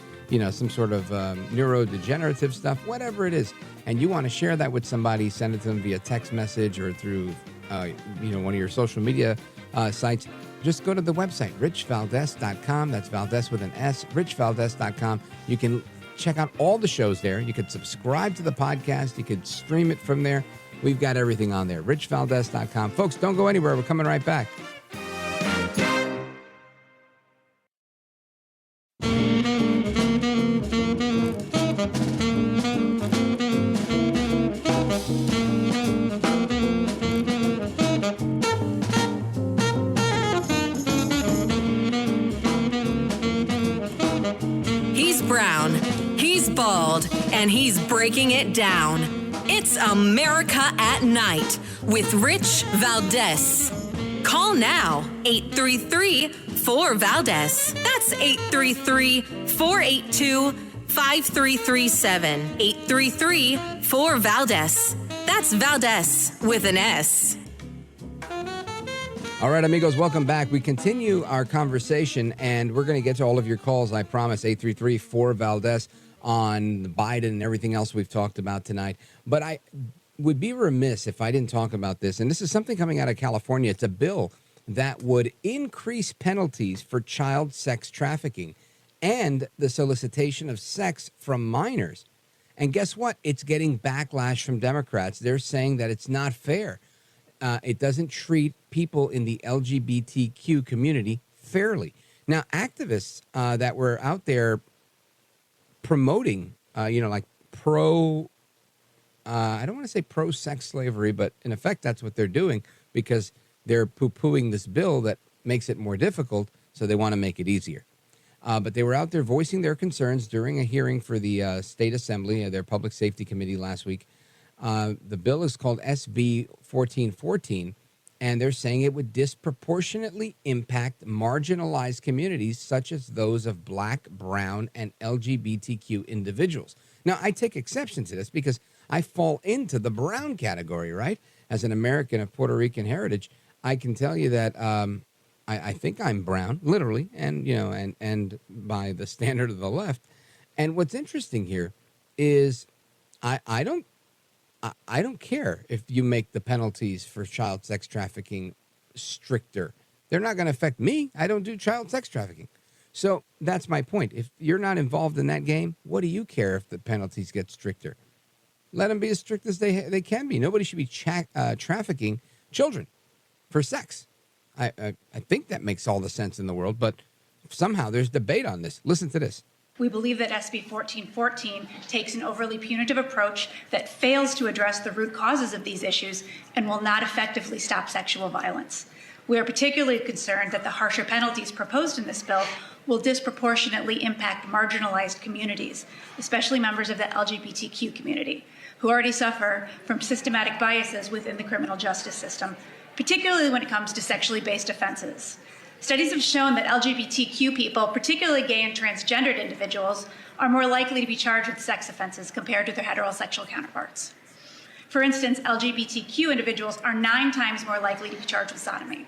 some sort of neurodegenerative stuff, whatever it is, and you want to share that with somebody, send it to them via text message or through, one of your social media sites. Just go to the website, richvaldez.com. That's Valdez with an S, richvaldez.com. You can check out all the shows there. You could subscribe to the podcast. You could stream it from there. We've got everything on there, richvaldez.com. Folks, don't go anywhere. We're coming right back. And he's breaking it down. It's America at Night with Rich Valdez. Call now, 833-4-VALDEZ. That's 833-482-5337. 833-4-VALDEZ. That's Valdez with an S. All right, amigos, welcome back. We continue our conversation, and we're going to get to all of your calls, I promise. 833-4-VALDEZ. On Biden and everything else we've talked about tonight. But I would be remiss if I didn't talk about this. And this is something coming out of California. It's a bill that would increase penalties for child sex trafficking and the solicitation of sex from minors. And guess what? It's getting backlash from Democrats. They're saying that it's not fair. It doesn't treat people in the LGBTQ community fairly. Now, activists that were out there promoting, like pro, I don't want to say pro-sex slavery, but in effect, that's what they're doing because they're poo-pooing this bill that makes it more difficult, so they want to make it easier. But they were out there voicing their concerns during a hearing for the State Assembly, their Public Safety Committee last week. The bill is called SB 1414, And they're saying it would disproportionately impact marginalized communities such as those of Black, brown, and LGBTQ individuals. Now, I take exception to this because I fall into the brown category, right? As an American of Puerto Rican heritage, I can tell you that I think I'm brown, literally, and and by the standard of the left. And what's interesting here is I don't care if you make the penalties for child sex trafficking stricter. They're not going to affect me. I don't do child sex trafficking. So that's my point. If you're not involved in that game, what do you care if the penalties get stricter? Let them be as strict as they can be. Nobody should be trafficking children for sex. I think that makes all the sense in the world, but somehow there's debate on this. Listen to this. We believe that SB 1414 takes an overly punitive approach that fails to address the root causes of these issues and will not effectively stop sexual violence. We are particularly concerned that the harsher penalties proposed in this bill will disproportionately impact marginalized communities, especially members of the LGBTQ community, who already suffer from systematic biases within the criminal justice system, particularly when it comes to sexually based offenses. Studies have shown that LGBTQ people, particularly gay and transgendered individuals, are more likely to be charged with sex offenses compared to their heterosexual counterparts. For instance, LGBTQ individuals are 9 times more likely to be charged with sodomy.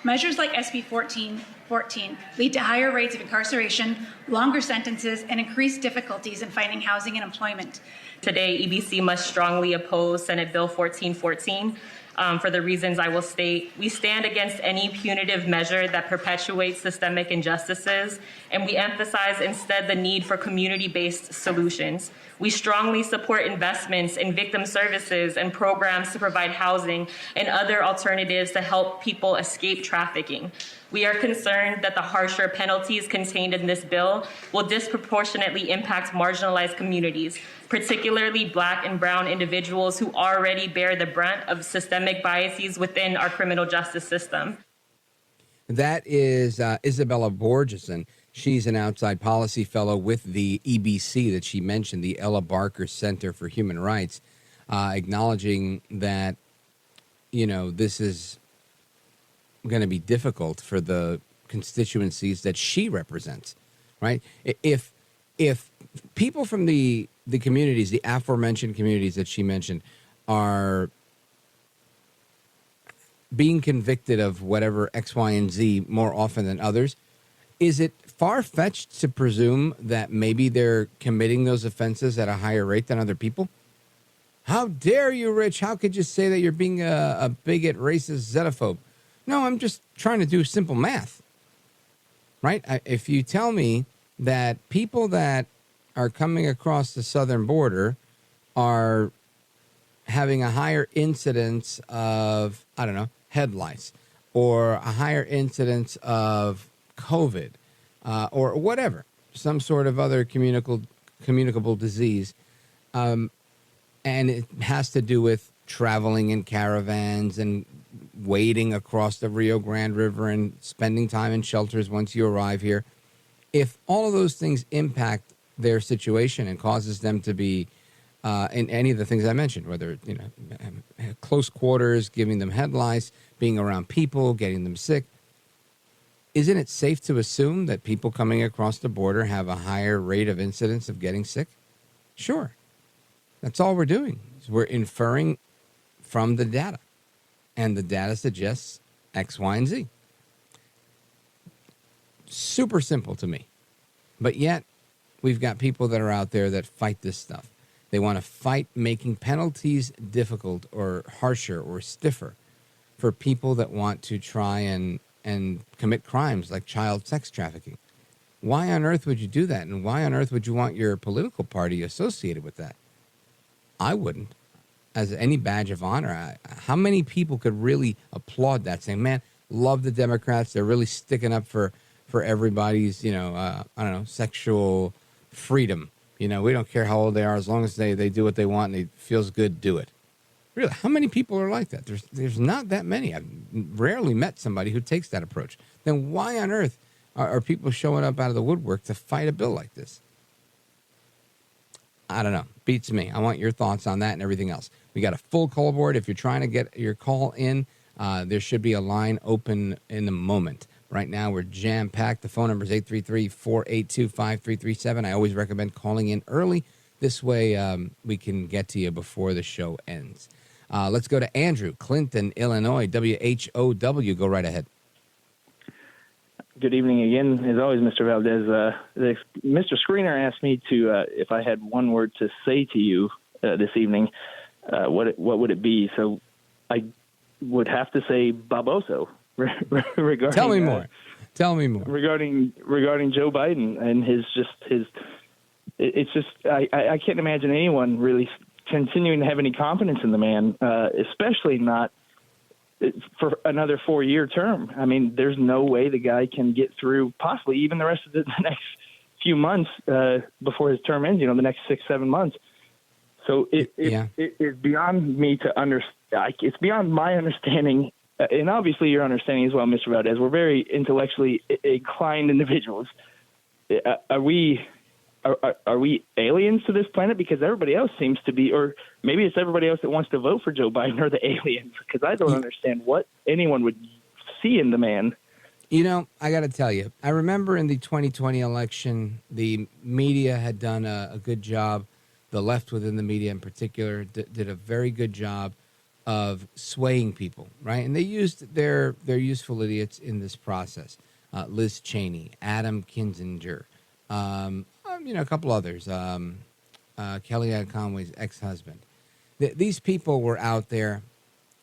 Measures like SB 1414 lead to higher rates of incarceration, longer sentences, and increased difficulties in finding housing and employment. Today, EBC must strongly oppose Senate Bill 1414. For the reasons I will state, we stand against any punitive measure that perpetuates systemic injustices, and we emphasize instead the need for community-based solutions. We strongly support investments in victim services and programs to provide housing and other alternatives to help people escape trafficking. We are concerned that the harsher penalties contained in this bill will disproportionately impact marginalized communities, particularly Black and brown individuals who already bear the brunt of systemic biases within our criminal justice system. That is Isabella Borgeson. She's an outside policy fellow with the EBC that she mentioned, the Ella Barker Center for Human Rights, acknowledging that, this is going to be difficult for the constituencies that she represents, right? If people from the communities, the aforementioned communities that she mentioned, are being convicted of whatever X, Y, and Z more often than others, is it far-fetched to presume that maybe they're committing those offenses at a higher rate than other people? How dare you, Rich? How could you say that you're being a bigot, racist, xenophobe? No, I'm just trying to do simple math, right? If you tell me that people that are coming across the southern border are having a higher incidence of, head lice, or a higher incidence of COVID, or whatever, some sort of other communicable disease, and it has to do with traveling in caravans and wading across the Rio Grande River and spending time in shelters once you arrive here. If all of those things impact their situation and causes them to be in any of the things I mentioned, whether, close quarters, giving them head lice, being around people, getting them sick, isn't it safe to assume that people coming across the border have a higher rate of incidence of getting sick? Sure. That's all we're doing. We're inferring from the data. And the data suggests X, Y, and Z. Super simple to me. But yet, we've got people that are out there that fight this stuff. They want to fight making penalties difficult or harsher or stiffer for people that want to try and commit crimes like child sex trafficking. Why on earth would you do that? And why on earth would you want your political party associated with that? I wouldn't. As any badge of honor, how many people could really applaud that, saying, man, love the Democrats. They're really sticking up for everybody's, sexual freedom. We don't care how old they are, as long as they do what they want and it feels good, do it. Really, how many people are like that? There's not that many. I've rarely met somebody who takes that approach. Then why on earth are people showing up out of the woodwork to fight a bill like this? I don't know. Beats me. I want your thoughts on that and everything else. We got a full call board. If you're trying to get your call in, There should be a line open in a moment. Right now, we're jam-packed. The phone number is 833-482-5337. I always recommend calling in early. This way, we can get to you before the show ends. Let's go to Andrew, Clinton, Illinois, WHOW. Go right ahead. Good evening again. As always, Mr. Valdez. Mr. Screener asked me to, if I had one word to say to you this evening, what would it be? So I would have to say Barbosa. Regarding, Tell me more. Tell me more. Regarding Joe Biden and it's just I can't imagine anyone really continuing to have any confidence in the man, especially not for another 4-year term. I mean, there's no way the guy can get through possibly even the rest of the next few months before his term ends. The next 6-7 months. So it is beyond me to understand. It's beyond my understanding. And obviously your understanding as well, Mr. Valdez. We're very intellectually inclined individuals. Are we aliens to this planet? Because everybody else seems to be, or maybe it's everybody else that wants to vote for Joe Biden are the aliens. Because I don't understand what anyone would see in the man. I got to tell you, I remember in the 2020 election, the media had done a good job. The left within the media in particular did a very good job of swaying people, right? And they used their useful idiots in this process. Liz Cheney, Adam Kinzinger, a couple others, Kellyanne Conway's ex-husband. These people were out there,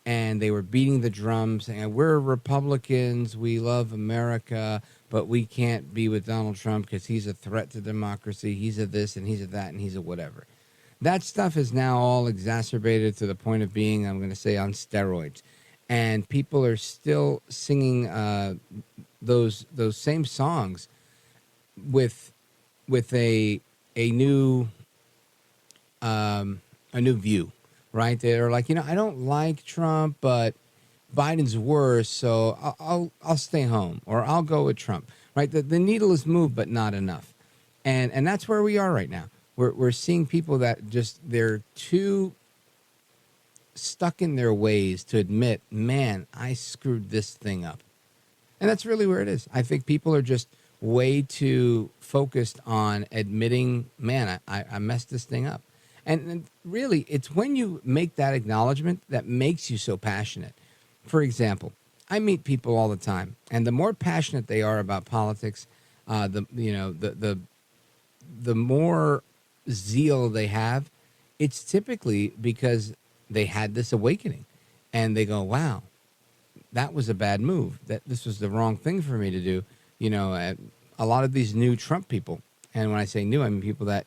and they were beating the drums, saying, we're Republicans, we love America, but we can't be with Donald Trump because he's a threat to democracy, he's a this, and he's a that, and he's a whatever. That stuff is now all exacerbated to the point of being, I'm going to say, on steroids. And people are still singing those same songs with a new view, right? They're like, I don't like Trump, but Biden's worse, so I'll stay home, or I'll go with Trump, right? The needle is moved, but not enough. And that's where we are right now. We're seeing people that they're too stuck in their ways to admit, man, I screwed this thing up. And that's really where it is. I think people are just way too focused on admitting, man, I messed this thing up. And really, it's when you make that acknowledgement that makes you so passionate. For example, I meet people all the time, and the more passionate they are about politics, the more zeal they have, it's typically because they had this awakening and they go, wow, that was a bad move, that this was the wrong thing for me to do. A lot of these new Trump people, and when I say new, I mean people that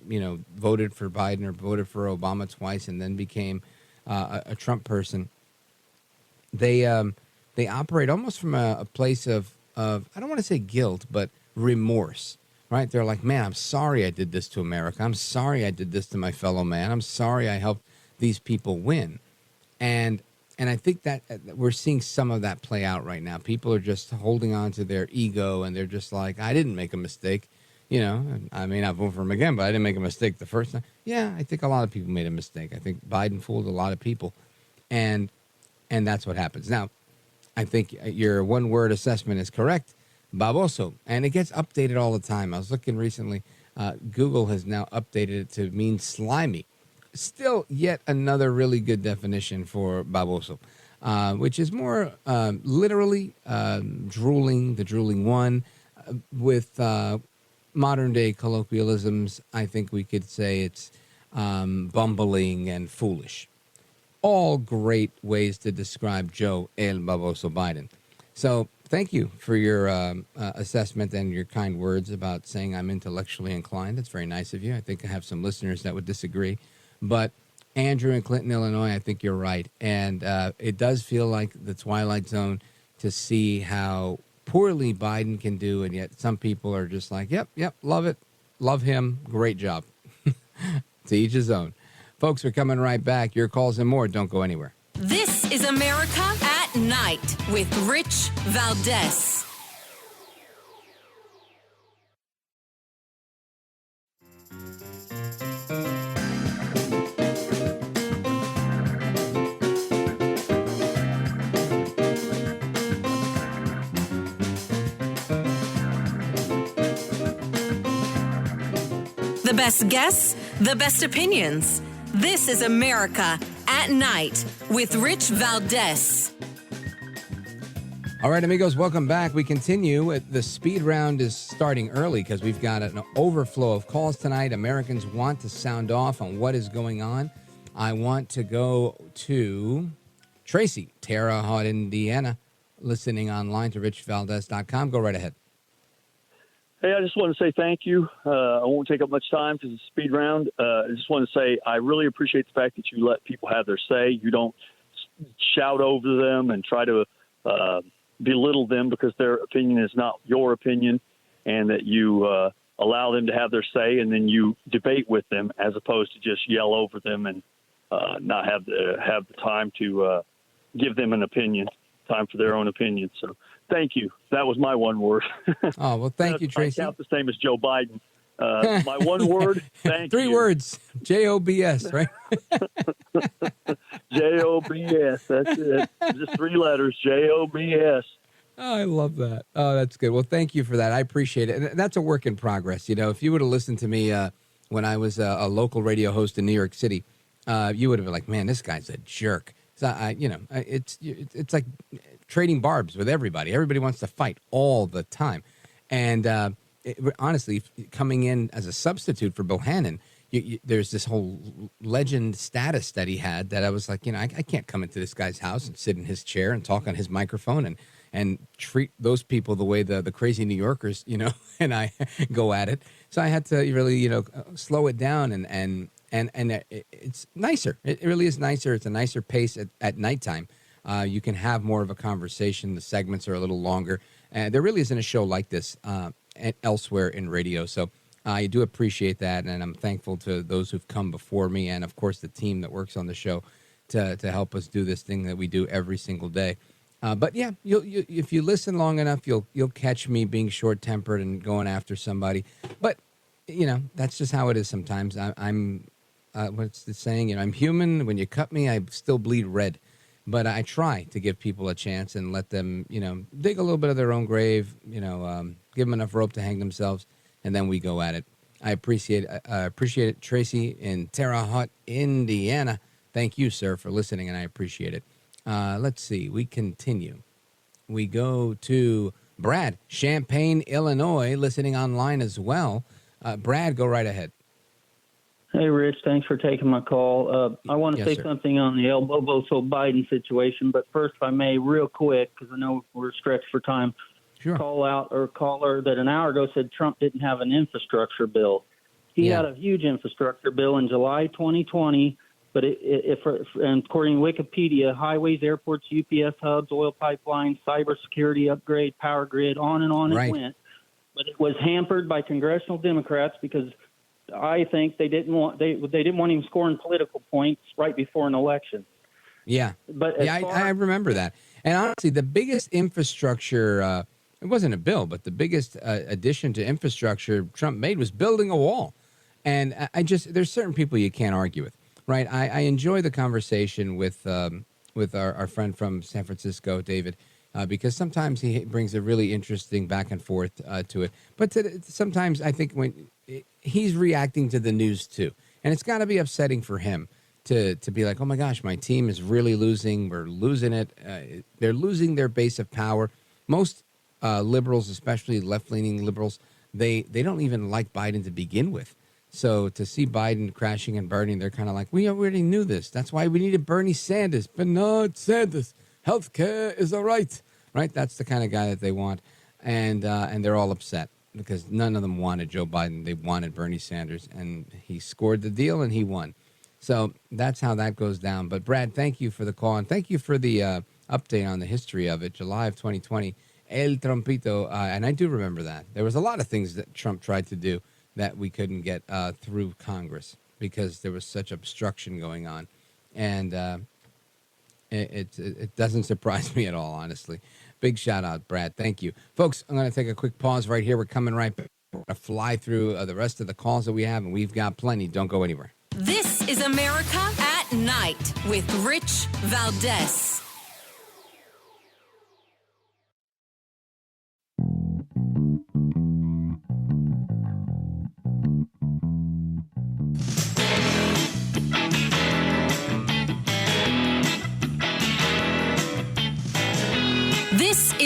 voted for Biden or voted for Obama twice and then became a Trump person, they operate almost from a place of I don't want to say guilt, but remorse. Right? They're like, man, I'm sorry I did this to America. I'm sorry I did this to my fellow man. I'm sorry I helped these people win. And I think that we're seeing some of that play out right now. People are just holding on to their ego, and they're just like, I didn't make a mistake. I may not vote for him again, but I didn't make a mistake the first time. Yeah, I think a lot of people made a mistake. I think Biden fooled a lot of people. And that's what happens. Now, I think your one-word assessment is correct. Baboso, and it gets updated all the time. I was looking recently. Google has now updated it to mean slimy. Still, yet another really good definition for baboso, which is more literally drooling, the drooling one. With modern-day colloquialisms, I think we could say it's bumbling and foolish. All great ways to describe Joe El Baboso Biden. So thank you for your assessment and your kind words about saying I'm intellectually inclined. That's very nice of you. I think I have some listeners that would disagree. But Andrew in Clinton, Illinois, I think you're right. And it does feel like the Twilight Zone to see how poorly Biden can do. And yet some people are just like, yep, love it. Love him. Great job. To each his own. Folks, we're coming right back. Your calls and more. Don't go anywhere. This is America at Night with Rich Valdez. best guests, the best opinions. This is America at Night with Rich Valdez. All right, amigos, welcome back. We continue. The speed round is starting early because we've got an overflow of calls tonight. Americans want to sound off on what is going on. I want to go to Tracy, Terre Haute, Indiana, listening online to richvaldez.com. Go right ahead. Hey, I just want to say thank you. I won't take up much time because it's a speed round. I just want to say I really appreciate the fact that you let people have their say. You don't shout over them and try to belittle them because their opinion is not your opinion, and that you allow them to have their say, and then you debate with them as opposed to just yell over them and not have the time to give them an opinion, time for their own opinion. So thank you. That was my one word. Oh, well, thank you, Tracy. I count the same as Joe Biden. My one word, thank you. 3 words, JOBS, right? JOBS, that's it. Just 3 letters, JOBS. Oh, I love that. Oh, that's good. Well, thank you for that. I appreciate it. And that's a work in progress. You know, if you would have listened to me when I was a local radio host in New York City, you would have been like, man, this guy's a jerk. So, it's like trading barbs with everybody. Everybody wants to fight all the time. And honestly, coming in as a substitute for Bohannon, there's this whole legend status that he had that I was like, I can't come into this guy's house and sit in his chair and talk on his microphone and treat those people the way the crazy New Yorkers, and I go at it. So I had to really, slow it down and it's nicer. It really is nicer. It's a nicer pace at nighttime. You can have more of a conversation. The segments are a little longer. And there really isn't a show like this elsewhere in radio. So I do appreciate that. And I'm thankful to those who've come before me and, of course, the team that works on the show to help us do this thing that we do every single day. But, yeah, if you listen long enough, you'll catch me being short-tempered and going after somebody. But, that's just how it is sometimes. I'm what's the saying? I'm human. When you cut me, I still bleed red. But I try to give people a chance and let them, dig a little bit of their own grave, give them enough rope to hang themselves, and then we go at it. I appreciate it, Tracy in Terre Haute, Indiana. Thank you, sir, for listening, and I appreciate it. Let's see. We continue. We go to Brad, Champaign, Illinois, listening online as well. Brad, go right ahead. Hey, Rich, thanks for taking my call. I want to say something on the El Bobo-So Biden situation, but first, if I may, real quick, because I know we're stretched for time, caller that an hour ago said Trump didn't have an infrastructure bill. He had a huge infrastructure bill in July 2020, but and according to Wikipedia, highways, airports, UPS hubs, oil pipelines, cybersecurity upgrade, power grid, on and on it went. But it was hampered by congressional Democrats because I think they didn't want him scoring political points right before an election. Yeah, but I remember that. And honestly, the biggest infrastructure it wasn't a bill, but the biggest addition to infrastructure Trump made was building a wall. And there's certain people you can't argue with, right? I enjoy the conversation with our friend from San Francisco, David, because sometimes he brings a really interesting back and forth to it. But sometimes I think when he's reacting to the news too, and it's got to be upsetting for him to be like, oh my gosh, my team is really losing. We're losing it. They're losing their base of power. Most liberals, especially left-leaning liberals, they don't even like Biden to begin with. So to see Biden crashing and burning, they're kind of like, we already knew this. That's why we needed Bernie Sanders. But no, it's Sanders. Healthcare is all right. Right? That's the kind of guy that they want. And they're all upset because none of them wanted Joe Biden. They wanted Bernie Sanders. And he scored the deal and he won. So that's how that goes down. But, Brad, thank you for the call. And thank you for the update on the history of it. July of 2020, El Trumpito. And I do remember that. There was a lot of things that Trump tried to do that we couldn't get through Congress because there was such obstruction going on. And it doesn't surprise me at all, honestly. Big shout out, Brad. Thank you. Folks, I'm going to take a quick pause right here. We're coming right back. We're going to fly through the rest of the calls that we have, and we've got plenty. Don't go anywhere. This is America at Night with Rich Valdez.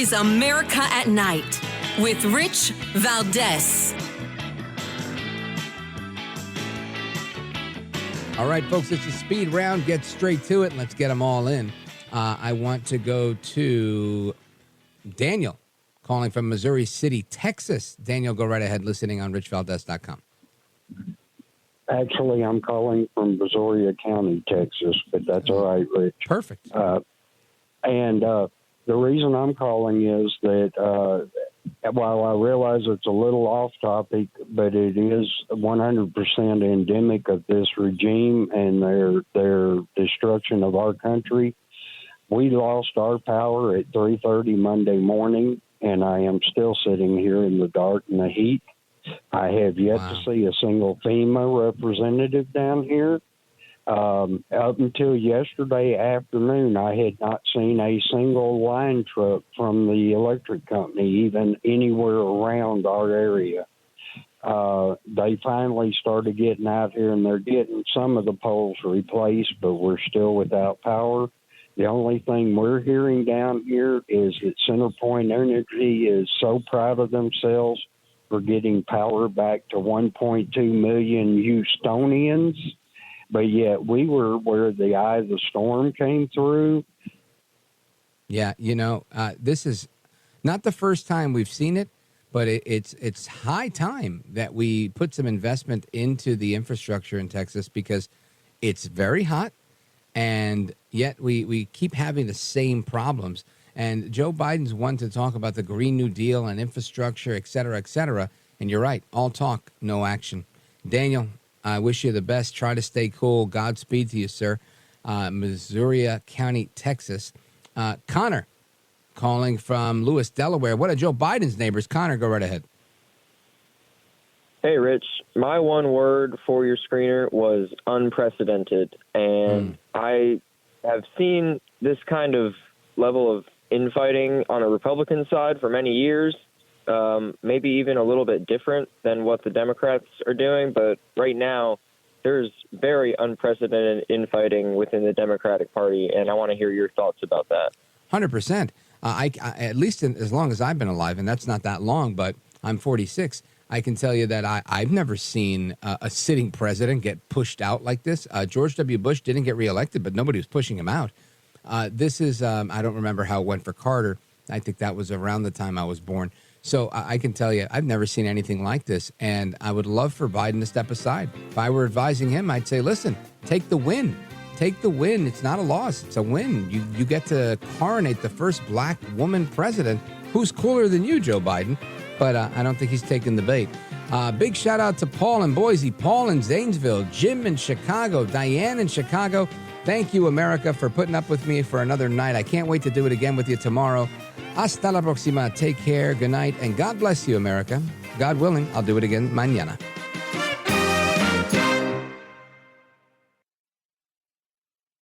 is America at Night with Rich Valdez. All right, folks, it's a speed round. Get straight to it, and let's get them all in. I want to go to Daniel, calling from Missouri City, Texas. Daniel, go right ahead, listening on richvaldez.com. Actually, I'm calling from Brazoria County, Texas, but that's all right, Rich. Perfect. And the reason I'm calling is that while I realize it's a little off topic, but it is 100% endemic of this regime and their destruction of our country. We lost our power at 3:30 Monday morning, and I am still sitting here in the dark and the heat. I have yet to see a single FEMA representative down here. Up until yesterday afternoon, I had not seen a single line truck from the electric company even anywhere around our area. They finally started getting out here, and they're getting some of the poles replaced, but we're still without power. The only thing we're hearing down here is that CenterPoint Energy is so proud of themselves for getting power back to 1.2 million Houstonians, but yet we were where the eye of the storm came through. Yeah, this is not the first time we've seen it, but it's high time that we put some investment into the infrastructure in Texas because it's very hot, and yet we keep having the same problems. And Joe Biden's one to talk about the Green New Deal and infrastructure, et cetera, et cetera. And you're right, all talk, no action. Daniel, I wish you the best. Try to stay cool. Godspeed to you, sir. Missouri County, Texas. Connor, calling from Lewis, Delaware. What are Joe Biden's neighbors? Connor, go right ahead. Hey, Rich. My one word for your screener was unprecedented. And I have seen this kind of level of infighting on a Republican side for many years, maybe even a little bit different than what the Democrats are doing. But right now, there's very unprecedented infighting within the Democratic Party, and I want to hear your thoughts about that. 100%. I at least as long as I've been alive, and that's not that long, but I'm 46, I can tell you that I've never seen a sitting president get pushed out like this. George W. Bush didn't get reelected, but nobody was pushing him out. This is, I don't remember how it went for Carter. I think that was around the time I was born. So I can tell you, I've never seen anything like this. And I would love for Biden to step aside. If I were advising him, I'd say, listen, take the win. Take the win. It's not a loss. It's a win. You get to coronate the first black woman president. Who's cooler than you, Joe Biden? But I don't think he's taking the bait. Big shout out to Paul in Boise, Paul in Zanesville, Jim in Chicago, Diane in Chicago. Thank you, America, for putting up with me for another night. I can't wait to do it again with you tomorrow. Hasta la próxima. Take care. Good night. And God bless you, America. God willing, I'll do it again mañana.